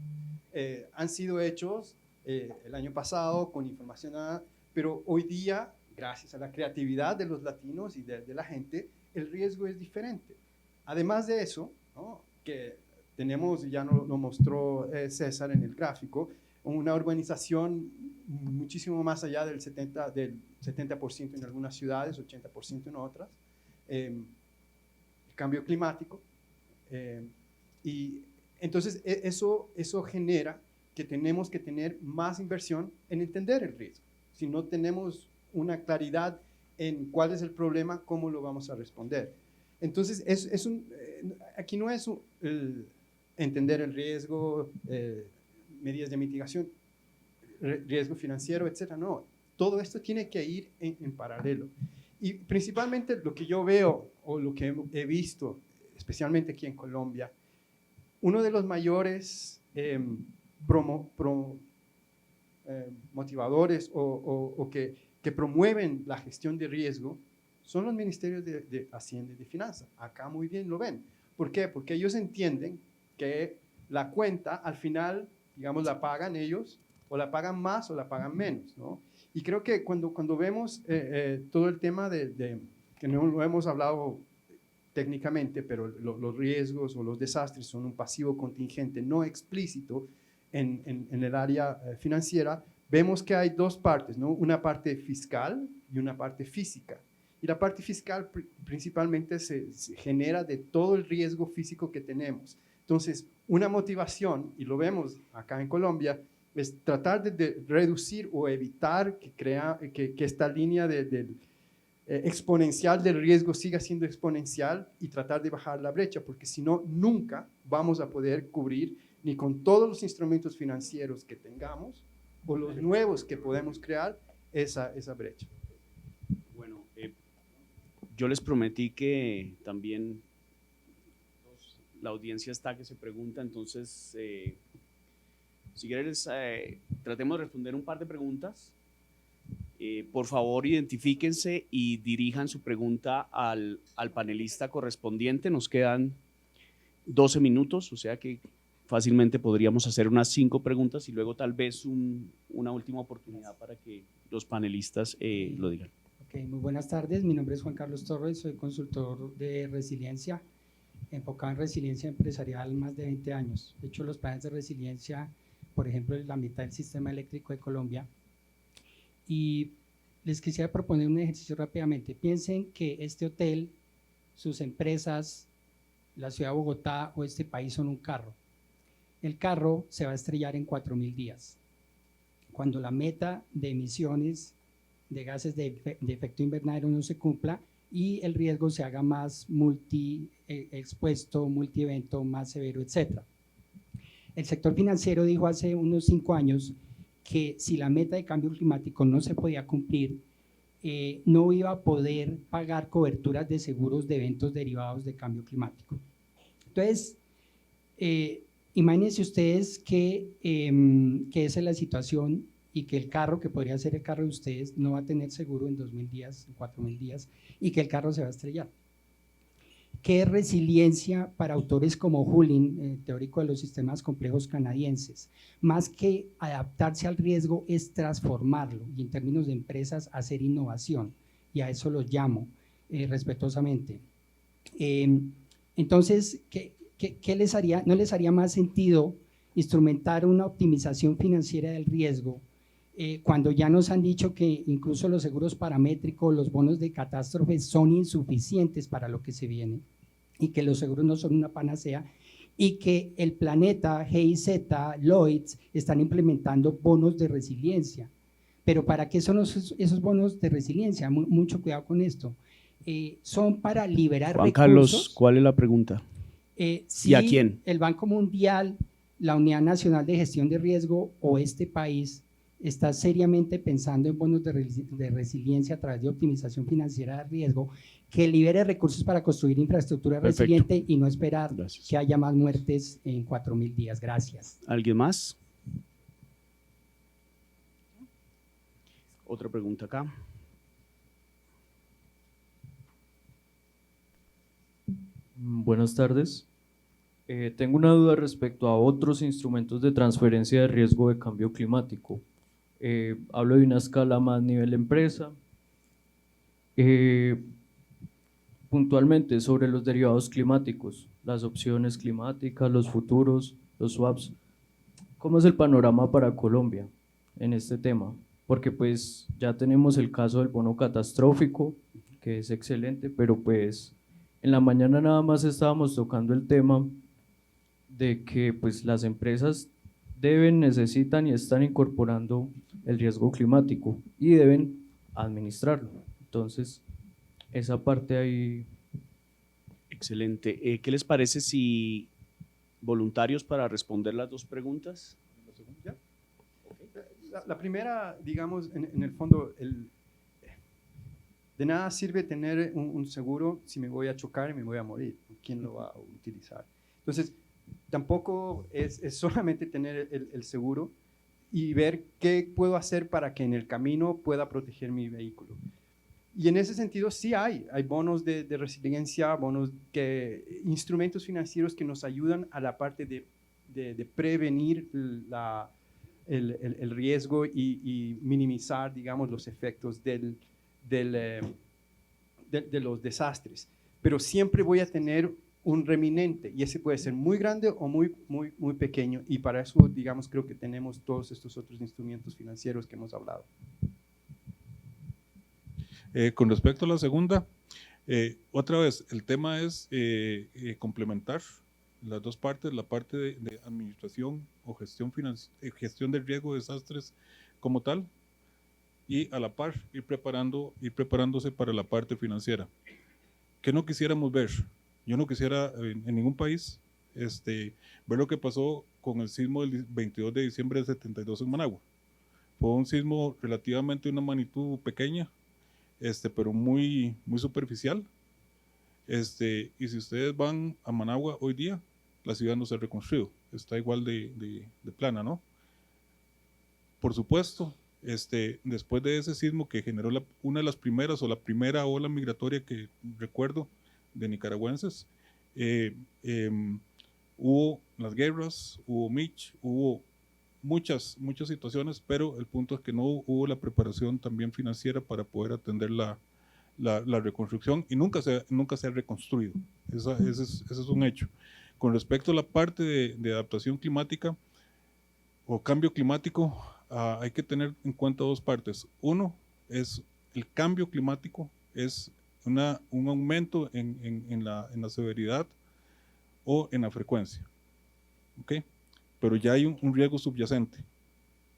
han sido hechos el año pasado con información, pero hoy día, gracias a la creatividad de los latinos y de la gente, el riesgo es diferente. Además de eso, ¿no?, que tenemos, ya lo mostró César en el gráfico, una urbanización muchísimo más allá del 70% en algunas ciudades, 80% en otras, el cambio climático, y entonces eso genera que tenemos que tener más inversión en entender el riesgo. Si no tenemos una claridad en cuál es el problema, cómo lo vamos a responder. Entonces aquí no es entender el riesgo, medidas de mitigación, riesgo financiero, etcétera. No, todo esto tiene que ir en paralelo. Y principalmente lo que yo veo o lo que he visto, especialmente aquí en Colombia, uno de los mayores motivadores o que promueven la gestión de riesgo son los ministerios de Hacienda y de Finanzas. Acá muy bien lo ven. ¿Por qué? Porque ellos entienden que la cuenta al final, digamos, la pagan ellos, o la pagan más o la pagan menos, ¿no? Y creo que cuando vemos todo el tema que no lo hemos hablado técnicamente, pero los riesgos o los desastres son un pasivo contingente no explícito en el área financiera, vemos que hay dos partes, ¿no? Una parte fiscal y una parte física. Y la parte fiscal principalmente se genera de todo el riesgo físico que tenemos. Entonces, una motivación, y lo vemos acá en Colombia, es tratar de reducir o evitar que esta línea exponencial del riesgo siga siendo exponencial y tratar de bajar la brecha, porque si no, nunca vamos a poder cubrir ni con todos los instrumentos financieros que tengamos o los nuevos que podemos crear esa brecha. Bueno, yo les prometí que también la audiencia está que se pregunta, entonces si quieres tratemos de responder un par de preguntas. Por favor, identifíquense y dirijan su pregunta al panelista correspondiente. Nos quedan 12 minutos, o sea que fácilmente podríamos hacer unas 5 preguntas y luego tal vez una última oportunidad para que los panelistas lo digan. Ok, muy buenas tardes. Mi nombre es Juan Carlos Torres, soy consultor de resiliencia, enfocado en resiliencia empresarial más de 20 años. He hecho los planes de resiliencia, por ejemplo, en la mitad del sistema eléctrico de Colombia. Y les quisiera proponer un ejercicio rápidamente. Piensen que este hotel, sus empresas, la ciudad de Bogotá o este país son un carro. El carro se va a estrellar en 4.000 días. Cuando la meta de emisiones de gases de efecto invernadero no se cumpla y el riesgo se haga más expuesto, multievento, más severo, etc. El sector financiero dijo hace unos 5 años que si la meta de cambio climático no se podía cumplir, no iba a poder pagar coberturas de seguros de eventos derivados de cambio climático. Entonces, imagínense ustedes que esa es la situación y que el carro, que podría ser el carro de ustedes, no va a tener seguro en 2.000 días, en 4.000 días, y que el carro se va a estrellar. ¿Qué es resiliencia para autores como Hullin, teórico de los sistemas complejos canadienses? Más que adaptarse al riesgo es transformarlo y en términos de empresas hacer innovación, y a eso lo llamo respetuosamente. Entonces, ¿qué les haría? ¿No les haría más sentido instrumentar una optimización financiera del riesgo cuando ya nos han dicho que incluso los seguros paramétricos, los bonos de catástrofes son insuficientes para lo que se viene y que los seguros no son una panacea y que el Planeta, GIZ, Lloyds están implementando bonos de resiliencia? Pero ¿para qué son esos bonos de resiliencia? Mucho cuidado con esto. Son para liberar Juan recursos. Carlos, ¿cuál es la pregunta? Si ¿Y a quién? El Banco Mundial, la Unidad Nacional de Gestión de Riesgo o este país está seriamente pensando en bonos de resiliencia a través de optimización financiera de riesgo que libere recursos para construir infraestructura Perfecto. resiliente y no esperar Gracias. que haya más muertes en 4.000 días. Gracias. ¿Alguien más? Otra pregunta acá. Buenas tardes. Tengo una duda respecto a otros instrumentos de transferencia de riesgo de cambio climático. Hablo de una escala más nivel empresa. Puntualmente sobre los derivados climáticos, las opciones climáticas, los futuros, los swaps. ¿Cómo es el panorama para Colombia en este tema? Porque pues ya tenemos el caso del bono catastrófico, que es excelente, pero pues en la mañana nada más estábamos tocando el tema de que pues las empresas deben, necesitan y están incorporando el riesgo climático y deben administrarlo. Entonces, esa parte ahí… Excelente. ¿Qué les parece si voluntarios para responder las dos preguntas? La primera, digamos, en el fondo, de nada sirve tener un seguro si me voy a chocar y me voy a morir. ¿Quién lo va a utilizar? Entonces, tampoco es solamente tener el seguro y ver qué puedo hacer para que en el camino pueda proteger mi vehículo. Y en ese sentido sí hay bonos de resiliencia, instrumentos financieros que nos ayudan a la parte de prevenir el riesgo y minimizar, digamos, los efectos de los desastres. Pero siempre voy a tener un remanente y ese puede ser muy grande o muy pequeño, y para eso, digamos, creo que tenemos todos estos otros instrumentos financieros que hemos hablado. Con respecto a la segunda, otra vez, el tema es complementar las dos partes, la parte de administración o gestión del riesgo de desastres como tal, y a la par ir preparándose para la parte financiera. ¿Qué no quisiéramos ver? Yo no quisiera en ningún país ver lo que pasó con el sismo del 22 de diciembre del 72 en Managua. Fue un sismo relativamente de una magnitud pequeña, pero muy superficial. Y si ustedes van a Managua hoy día, la ciudad no se ha reconstruido, está igual de plana, ¿no? Por supuesto, después de ese sismo que generó una de las primeras o la primera ola migratoria que recuerdo de nicaragüenses, hubo las guerras, hubo Mitch, hubo muchas situaciones, pero el punto es que no hubo la preparación también financiera para poder atender la reconstrucción, y nunca se ha reconstruido. Ese es un hecho. Con respecto a la parte de adaptación climática o cambio climático, hay que tener en cuenta dos partes. Uno es el cambio climático, es un aumento en la severidad o en la frecuencia, ¿ok? Pero ya hay un riesgo subyacente.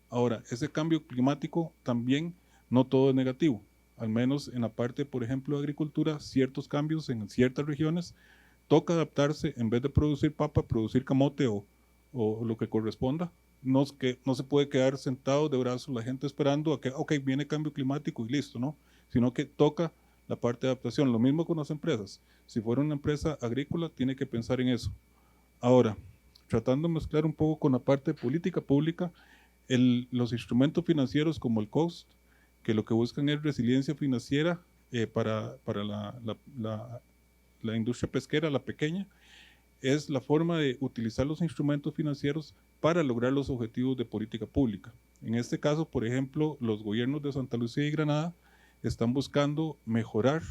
Ahora, ese cambio climático también no todo es negativo, al menos en la parte, por ejemplo, de agricultura, ciertos cambios en ciertas regiones, toca adaptarse, en vez de producir papa, producir camote o lo que corresponda. No se puede quedar sentado de brazos la gente esperando a que, ok, viene cambio climático y listo, ¿no? Sino que toca la parte de adaptación. Lo mismo con las empresas. Si fuera una empresa agrícola, tiene que pensar en eso. Ahora, tratando de mezclar un poco con la parte de política pública, los instrumentos financieros como el COST, que lo que buscan es resiliencia financiera para la industria pesquera, la pequeña, es la forma de utilizar los instrumentos financieros para lograr los objetivos de política pública. En este caso, por ejemplo, los gobiernos de Santa Lucía y Granada están buscando mejorar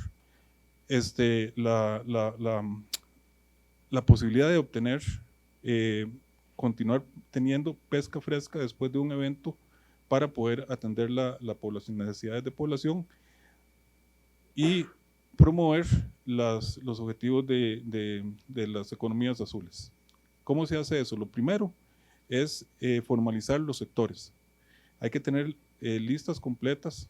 la posibilidad de obtener, continuar teniendo pesca fresca después de un evento para poder atender las necesidades de población y promover los objetivos de las economías azules. ¿Cómo se hace eso? Lo primero es formalizar los sectores. Hay que tener listas completas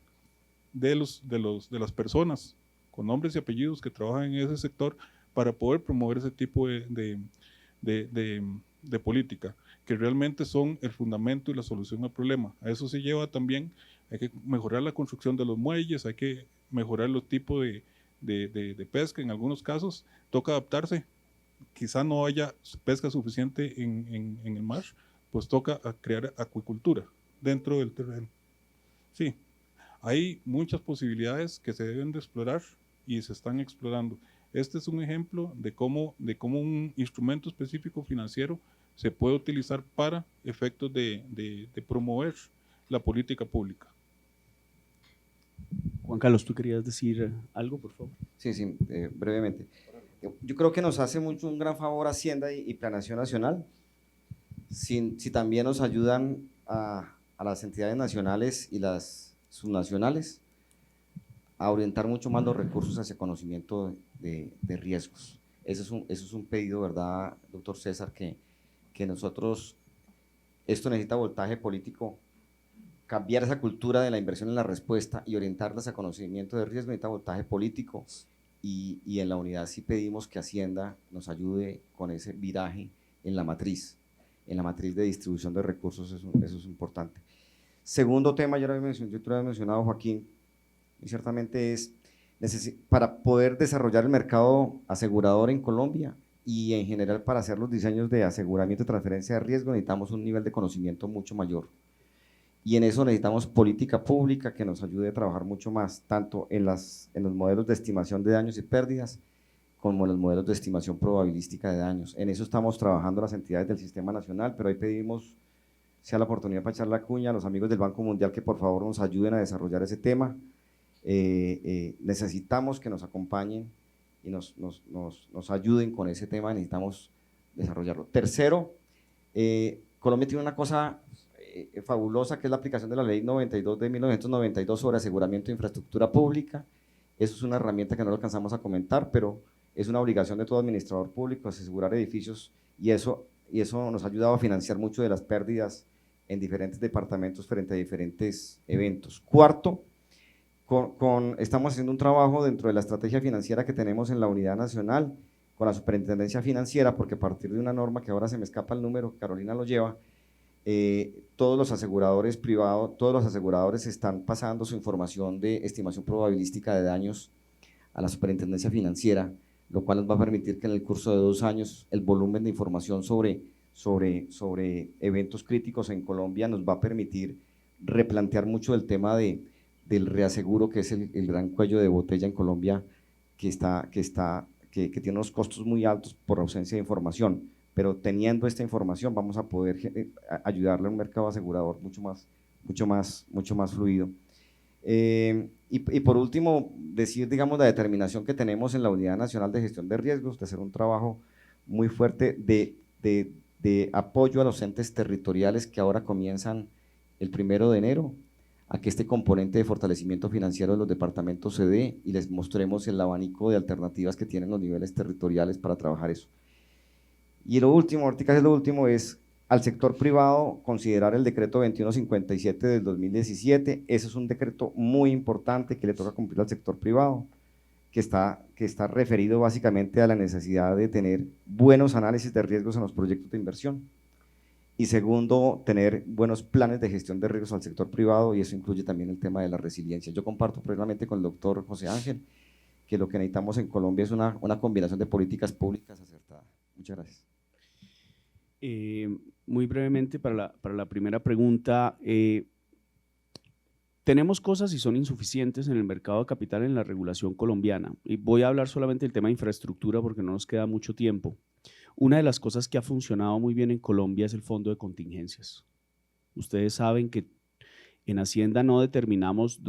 de las personas con nombres y apellidos que trabajan en ese sector para poder promover ese tipo de política, que realmente son el fundamento y la solución al problema. A eso se lleva también, hay que mejorar la construcción de los muelles, hay que mejorar los tipos de pesca. En algunos casos toca adaptarse, quizá no haya pesca suficiente en el mar, pues toca crear acuicultura dentro del terreno. Sí, hay muchas posibilidades que se deben de explorar y se están explorando. Este es un ejemplo de cómo un instrumento específico financiero se puede utilizar para efectos de promover la política pública. Juan Carlos, ¿tú querías decir algo, por favor? Sí, brevemente. Yo creo que nos hace mucho un gran favor Hacienda y Planeación Nacional si también nos ayudan a las entidades nacionales y las subnacionales a orientar mucho más los recursos hacia conocimiento de riesgos. Eso es un pedido, ¿verdad, doctor César? Que nosotros, esto necesita voltaje político, cambiar esa cultura de la inversión en la respuesta y orientarlas a conocimiento de riesgo, necesita voltaje político y en la unidad sí pedimos que Hacienda nos ayude con ese viraje en la matriz de distribución de recursos, eso es importante. Segundo tema, yo te lo había mencionado, Joaquín, y ciertamente es, para poder desarrollar el mercado asegurador en Colombia y en general para hacer los diseños de aseguramiento y transferencia de riesgo, necesitamos un nivel de conocimiento mucho mayor. Y en eso necesitamos política pública que nos ayude a trabajar mucho más, tanto en los modelos de estimación de daños y pérdidas, como en los modelos de estimación probabilística de daños. En eso estamos trabajando las entidades del Sistema Nacional, pero ahí pedimos, sea la oportunidad para echar la cuña a los amigos del Banco Mundial que por favor nos ayuden a desarrollar ese tema. Necesitamos que nos acompañen y nos ayuden con ese tema, necesitamos desarrollarlo. Tercero, Colombia tiene una cosa fabulosa, que es la aplicación de la Ley 92 de 1992 sobre aseguramiento de infraestructura pública. Eso es una herramienta que no lo alcanzamos a comentar, pero es una obligación de todo administrador público asegurar edificios, y eso nos ha ayudado a financiar mucho de las pérdidas en diferentes departamentos frente a diferentes eventos. Cuarto, estamos haciendo un trabajo dentro de la estrategia financiera que tenemos en la Unidad Nacional con la Superintendencia Financiera, porque a partir de una norma que ahora se me escapa el número, Carolina lo lleva, todos los aseguradores privados, todos los aseguradores están pasando su información de estimación probabilística de daños a la Superintendencia Financiera, lo cual nos va a permitir que en el curso de 2 años el volumen de información sobre eventos críticos en Colombia nos va a permitir replantear mucho el tema del reaseguro, que es el gran cuello de botella en Colombia, que tiene unos costos muy altos por ausencia de información. Pero teniendo esta información vamos a poder ayudarle a un mercado asegurador mucho más fluido. Y por último, decir, digamos, la determinación que tenemos en la Unidad Nacional de Gestión de Riesgos, de hacer un trabajo muy fuerte de apoyo a los entes territoriales que ahora comienzan el 1 de enero, a que este componente de fortalecimiento financiero de los departamentos se dé y les mostremos el abanico de alternativas que tienen los niveles territoriales para trabajar eso. Y lo último, ahorita es lo último, es al sector privado considerar el decreto 2157 del 2017. Ese es un decreto muy importante que le toca cumplir al sector privado, que está referido básicamente a la necesidad de tener buenos análisis de riesgos en los proyectos de inversión. Y segundo, tener buenos planes de gestión de riesgos al sector privado, y eso incluye también el tema de la resiliencia. Yo comparto plenamente con el doctor José Ángel que lo que necesitamos en Colombia es una combinación de políticas públicas acertada. Muchas gracias. Muy brevemente para la primera pregunta, tenemos cosas y son insuficientes en el mercado de capital en la regulación colombiana, y voy a hablar solamente del tema de infraestructura porque no nos queda mucho tiempo. Una de las cosas que ha funcionado muy bien en Colombia es el fondo de contingencias. Ustedes saben que en Hacienda no determinamos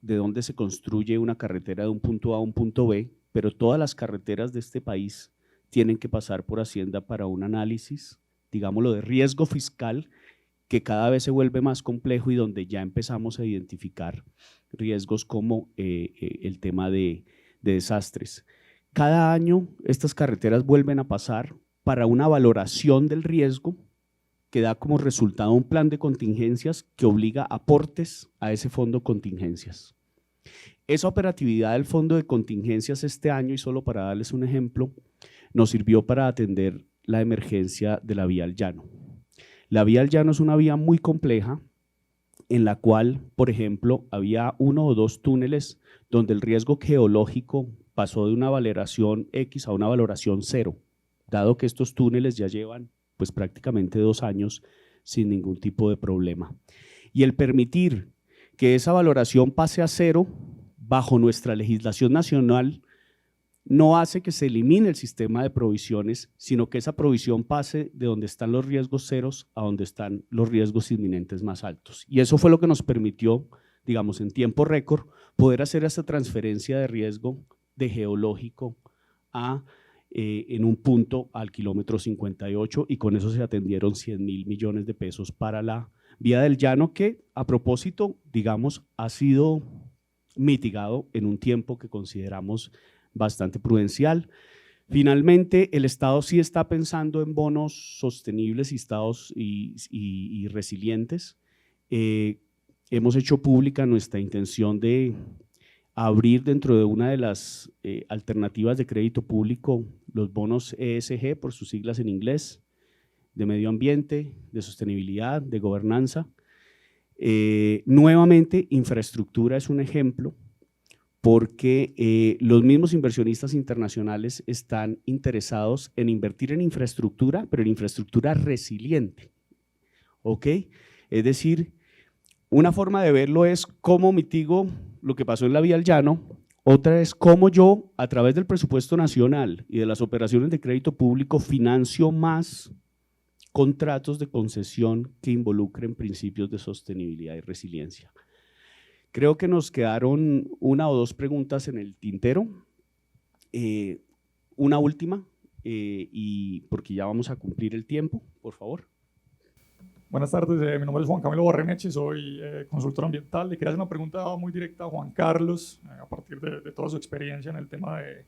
de dónde se construye una carretera de un punto A a un punto B, pero todas las carreteras de este país tienen que pasar por Hacienda para un análisis, digámoslo, de riesgo fiscal, que cada vez se vuelve más complejo y donde ya empezamos a identificar riesgos como el tema de desastres. Cada año estas carreteras vuelven a pasar para una valoración del riesgo que da como resultado un plan de contingencias que obliga aportes a ese fondo de contingencias. Esa operatividad del fondo de contingencias este año, y solo para darles un ejemplo, nos sirvió para atender la emergencia de la vía al llano. La vía al llano es una vía muy compleja en la cual, por ejemplo, había 1 o 2 túneles donde el riesgo geológico pasó de una valoración X a una valoración 0, dado que estos túneles ya llevan pues prácticamente 2 años sin ningún tipo de problema. Y el permitir que esa valoración pase a 0 bajo nuestra legislación nacional no hace que se elimine el sistema de provisiones, sino que esa provisión pase de donde están los riesgos ceros a donde están los riesgos inminentes más altos. Y eso fue lo que nos permitió, digamos, en tiempo récord, poder hacer esa transferencia de riesgo de geológico en un punto al kilómetro 58, y con eso se atendieron 100.000 millones de pesos para la vía del llano, que a propósito, digamos, ha sido mitigado en un tiempo que consideramos bastante prudencial. Finalmente, el Estado sí está pensando en bonos sostenibles y resilientes. Hemos hecho pública nuestra intención de abrir dentro de una de las alternativas de crédito público los bonos ESG, por sus siglas en inglés, de medio ambiente, de sostenibilidad, de gobernanza. Nuevamente, infraestructura es un ejemplo porque los mismos inversionistas internacionales están interesados en invertir en infraestructura, pero en infraestructura resiliente, ¿ok? Es decir, una forma de verlo es cómo mitigo lo que pasó en la Vía al Llano, otra es cómo yo, a través del presupuesto nacional y de las operaciones de crédito público, financio más contratos de concesión que involucren principios de sostenibilidad y resiliencia. Creo que nos quedaron una o dos preguntas en el tintero. Una última, y porque ya vamos a cumplir el tiempo, por favor. Buenas tardes, mi nombre es Juan Camilo Barreneche, soy consultor ambiental. Le quería hacer una pregunta muy directa a Juan Carlos, a partir de toda su experiencia en el tema de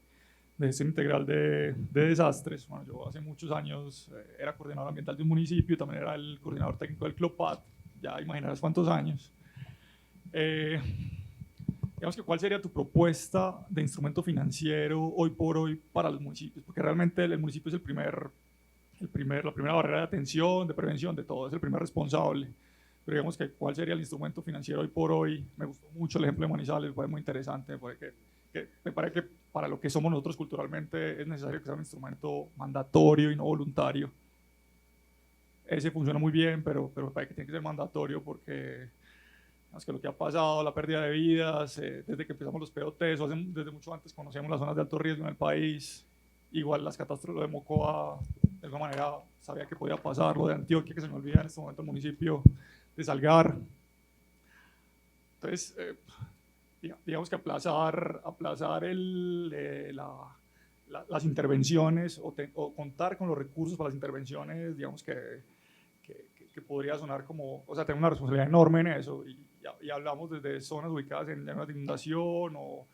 gestión integral de desastres. Bueno, yo hace muchos años era coordinador ambiental de un municipio, también era el coordinador técnico del CLOPAD, ya imaginarás cuántos años. Digamos que ¿cuál sería tu propuesta de instrumento financiero hoy por hoy para los municipios? Porque realmente el municipio es la primera barrera de atención, de prevención, de todo, es el primer responsable. Pero digamos que ¿cuál sería el instrumento financiero hoy por hoy? Me gustó mucho el ejemplo de Manizales, fue muy interesante, me parece que para lo que somos nosotros culturalmente es necesario que sea un instrumento mandatorio y no voluntario. Ese funciona muy bien, pero me parece que tiene que ser mandatorio porque es que lo que ha pasado, la pérdida de vidas, desde que empezamos los POTs, desde mucho antes conocíamos las zonas de alto riesgo en el país, igual las catástrofes, lo de Mocoa, de alguna manera sabía que podía pasar, lo de Antioquia, que se me olvida en este momento el municipio de Salgar. Entonces, digamos que aplazar las intervenciones o contar con los recursos para las intervenciones, digamos que podría sonar como, o sea, tener una responsabilidad enorme en eso, y hablamos desde zonas ubicadas en zonas de inundación o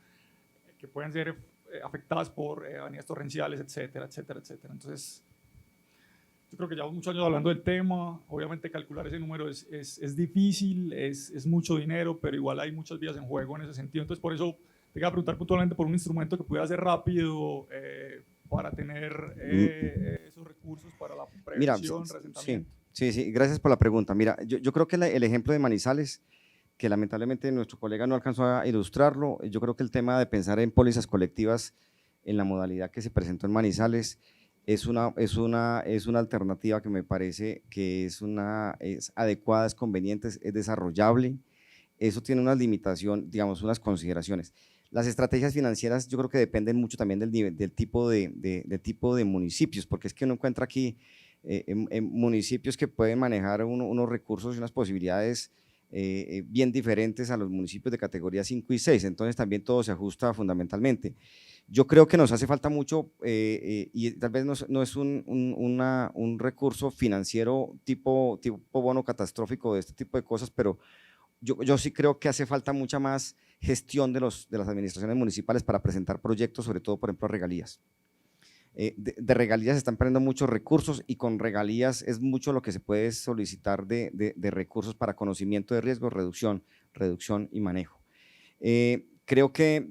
que pueden ser afectadas por avenidas torrenciales, etcétera, etcétera, etcétera. Entonces, yo creo que llevamos muchos años hablando del tema, obviamente calcular ese número es difícil, es mucho dinero, pero igual hay muchas vías en juego en ese sentido. Entonces, por eso te quería preguntar puntualmente por un instrumento que pudiera ser rápido para tener esos recursos para la prevención, resentamiento. Sí, gracias por la pregunta. Mira, yo creo que el ejemplo de Manizales, que lamentablemente nuestro colega no alcanzó a ilustrarlo, yo creo que el tema de pensar en pólizas colectivas en la modalidad que se presentó en Manizales es una alternativa que me parece que es adecuada, es conveniente, es desarrollable. Eso tiene unas limitaciones, digamos, unas consideraciones. Las estrategias financieras yo creo que dependen mucho también del tipo de municipios, porque es que uno encuentra aquí en municipios que pueden manejar unos recursos y unas posibilidades bien diferentes a los municipios de categoría 5 y 6, entonces también todo se ajusta fundamentalmente. Yo creo que nos hace falta mucho y tal vez no es un recurso financiero tipo bono catastrófico de este tipo de cosas, pero yo sí creo que hace falta mucha más gestión de las administraciones municipales para presentar proyectos, sobre todo, por ejemplo, regalías. De regalías se están perdiendo muchos recursos y con regalías es mucho lo que se puede solicitar de recursos para conocimiento de riesgos, reducción y manejo. Creo que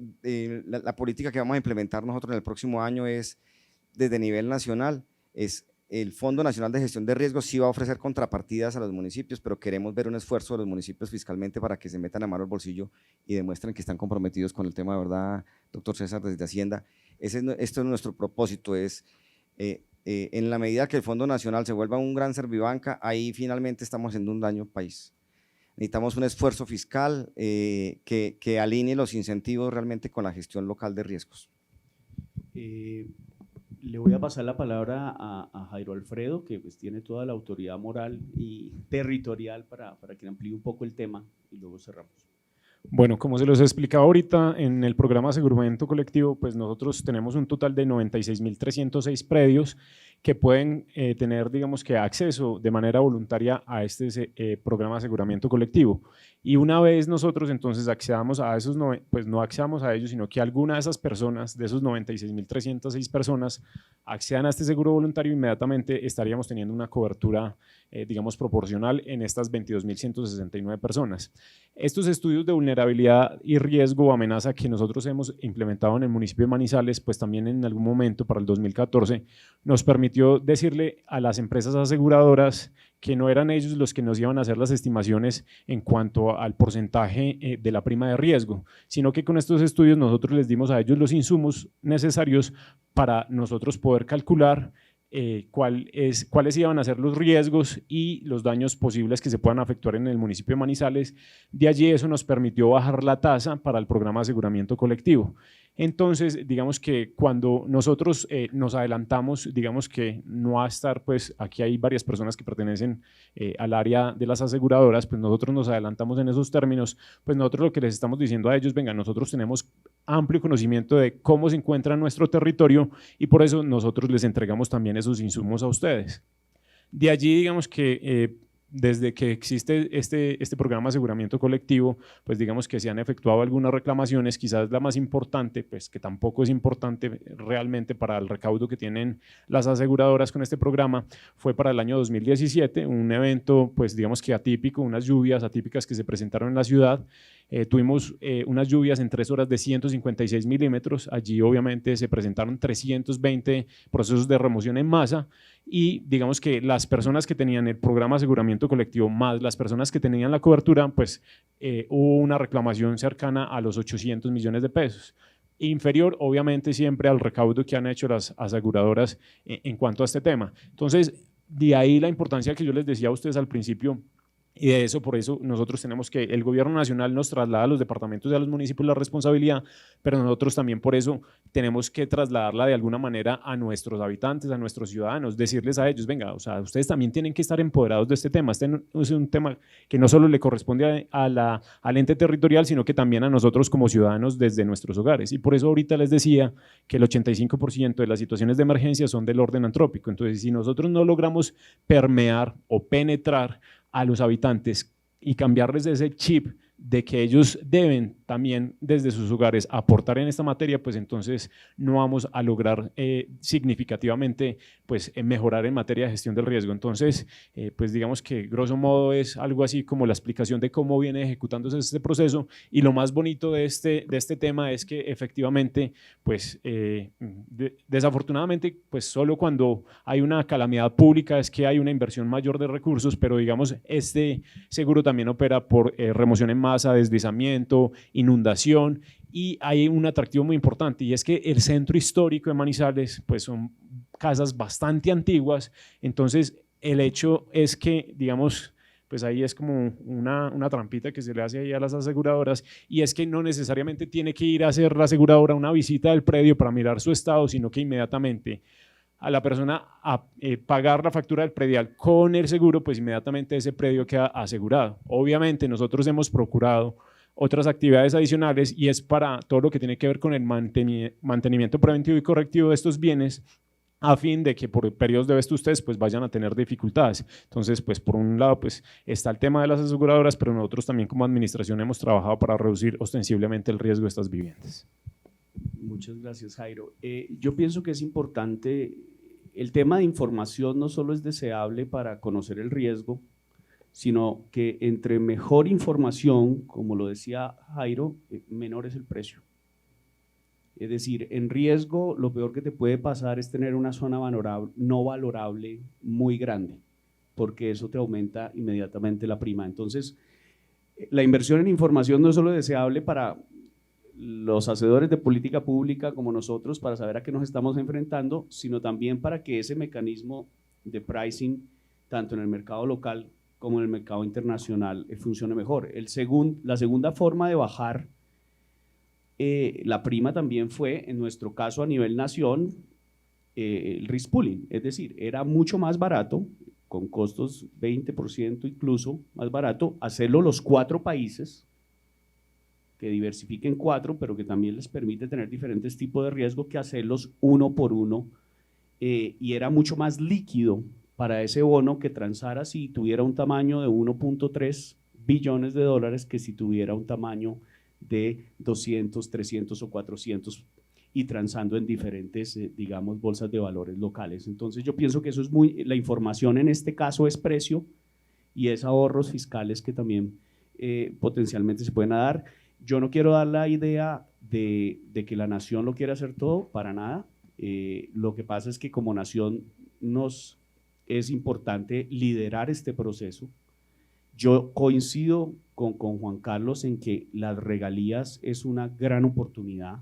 la política que vamos a implementar nosotros en el próximo año es, desde nivel nacional, es el Fondo Nacional de Gestión de Riesgos sí va a ofrecer contrapartidas a los municipios, pero queremos ver un esfuerzo de los municipios fiscalmente para que se metan a mano al bolsillo y demuestren que están comprometidos con el tema, ¿verdad, doctor César, desde Hacienda? Esto es nuestro propósito, es en la medida que el Fondo Nacional se vuelva un gran servibanca, ahí finalmente estamos haciendo un daño al país. Necesitamos un esfuerzo fiscal que alinee los incentivos realmente con la gestión local de riesgos. Le voy a pasar la palabra a Jairo Alfredo, que pues tiene toda la autoridad moral y territorial para que amplíe un poco el tema y luego cerramos. Bueno, como se los he explicado ahorita, en el programa Aseguramiento Colectivo, pues nosotros tenemos un total de 96.306 predios que pueden tener, digamos que, acceso de manera voluntaria a este programa de aseguramiento colectivo. Y una vez nosotros entonces accedamos a esos, pues no accedamos a ellos, sino que alguna de esas personas, de esos 96.306 personas, accedan a este seguro voluntario, inmediatamente estaríamos teniendo una cobertura, digamos, proporcional en estas 22.169 personas. Estos estudios de vulnerabilidad y riesgo o amenaza que nosotros hemos implementado en el municipio de Manizales, pues también en algún momento para el 2014 nos permitió decirle a las empresas aseguradoras que no eran ellos los que nos iban a hacer las estimaciones en cuanto al porcentaje de la prima de riesgo, sino que con estos estudios nosotros les dimos a ellos los insumos necesarios para nosotros poder calcular cuáles iban a ser los riesgos y los daños posibles que se puedan efectuar en el municipio de Manizales. De allí eso nos permitió bajar la tasa para el programa de aseguramiento colectivo. Entonces, digamos que cuando nosotros nos adelantamos, digamos que no a estar, pues aquí hay varias personas que pertenecen al área de las aseguradoras, pues nosotros nos adelantamos en esos términos, pues nosotros lo que les estamos diciendo a ellos, venga, nosotros tenemos amplio conocimiento de cómo se encuentra nuestro territorio y por eso nosotros les entregamos también esos insumos a ustedes. De allí, digamos que desde que existe este programa de aseguramiento colectivo, pues digamos que se han efectuado algunas reclamaciones, quizás la más importante, pues que tampoco es importante realmente para el recaudo que tienen las aseguradoras con este programa, fue para el año 2017, un evento pues digamos que atípico, unas lluvias atípicas que se presentaron en la ciudad. Tuvimos unas lluvias en 3 horas de 156 milímetros, allí obviamente se presentaron 320 procesos de remoción en masa y digamos que las personas que tenían el programa de aseguramiento colectivo más las personas que tenían la cobertura, pues hubo una reclamación cercana a los 800 millones de pesos. Inferior obviamente siempre al recaudo que han hecho las aseguradoras en cuanto a este tema. Entonces, de ahí la importancia que yo les decía a ustedes al principio. Y de eso, por eso nosotros tenemos que, el gobierno nacional nos traslada a los departamentos y a los municipios la responsabilidad, pero nosotros también por eso tenemos que trasladarla de alguna manera a nuestros habitantes, a nuestros ciudadanos, decirles a ellos, venga, o sea, ustedes también tienen que estar empoderados de este tema. Este es un tema que no solo le corresponde al ente territorial, sino que también a nosotros como ciudadanos desde nuestros hogares. Y por eso ahorita les decía que el 85% de las situaciones de emergencia son del orden antrópico. Entonces, si nosotros no logramos permear o penetrar a los habitantes y cambiarles ese chip de que ellos deben también desde sus hogares aportar en esta materia, pues entonces no vamos a lograr significativamente pues, mejorar en materia de gestión del riesgo. Entonces, pues digamos que grosso modo es algo así como la explicación de cómo viene ejecutándose este proceso y lo más bonito de este tema es que efectivamente, pues desafortunadamente, pues solo cuando hay una calamidad pública es que hay una inversión mayor de recursos, pero digamos este seguro también opera por remoción en masa, deslizamiento, inundación y hay un atractivo muy importante y es que el centro histórico de Manizales pues son casas bastante antiguas, entonces el hecho es que digamos pues ahí es como una trampita que se le hace ahí a las aseguradoras y es que no necesariamente tiene que ir a hacer la aseguradora una visita del predio para mirar su estado, sino que inmediatamente a la persona a pagar la factura del predial con el seguro, pues inmediatamente ese predio queda asegurado. Obviamente nosotros hemos procurado otras actividades adicionales y es para todo lo que tiene que ver con el mantenimiento preventivo y correctivo de estos bienes a fin de que por periodos de vetustes pues vayan a tener dificultades. Entonces, pues por un lado pues está el tema de las aseguradoras, pero nosotros también como administración hemos trabajado para reducir ostensiblemente el riesgo de estas viviendas. Muchas gracias, Jairo. Yo pienso que es importante, el tema de información no solo es deseable para conocer el riesgo, sino que entre mejor información, como lo decía Jairo, menor es el precio. Es decir, en riesgo lo peor que te puede pasar es tener una zona no valorable muy grande, porque eso te aumenta inmediatamente la prima. Entonces, la inversión en información no es solo deseable para los hacedores de política pública como nosotros para saber a qué nos estamos enfrentando, sino también para que ese mecanismo de pricing, tanto en el mercado local como en el mercado internacional, funcione mejor. La segunda forma de bajar la prima también fue, en nuestro caso a nivel nación, el risk pooling, es decir, era mucho más barato, con costos 20% incluso más barato, hacerlo los 4 países, que diversifiquen 4, pero que también les permite tener diferentes tipos de riesgo que hacerlos uno por uno y era mucho más líquido para ese bono que transara si tuviera un tamaño de 1.3 billones de dólares que si tuviera un tamaño de 200, 300 o 400 y transando en diferentes, digamos, bolsas de valores locales. Entonces yo pienso que eso es la información en este caso es precio y es ahorros fiscales que también potencialmente se pueden dar. Yo no quiero dar la idea de que la nación lo quiere hacer todo, para nada. Lo que pasa es que como nación nos es importante liderar este proceso. Yo coincido con Juan Carlos en que las regalías es una gran oportunidad,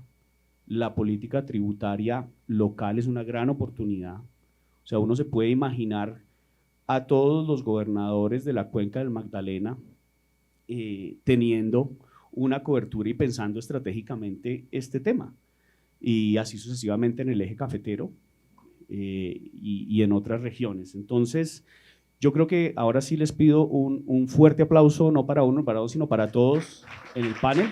la política tributaria local es una gran oportunidad. O sea, uno se puede imaginar a todos los gobernadores de la cuenca del Magdalena teniendo una cobertura y pensando estratégicamente este tema, y así sucesivamente en el eje cafetero y en otras regiones. Entonces, yo creo que ahora sí les pido un fuerte aplauso, no para uno, para dos, sino para todos en el panel.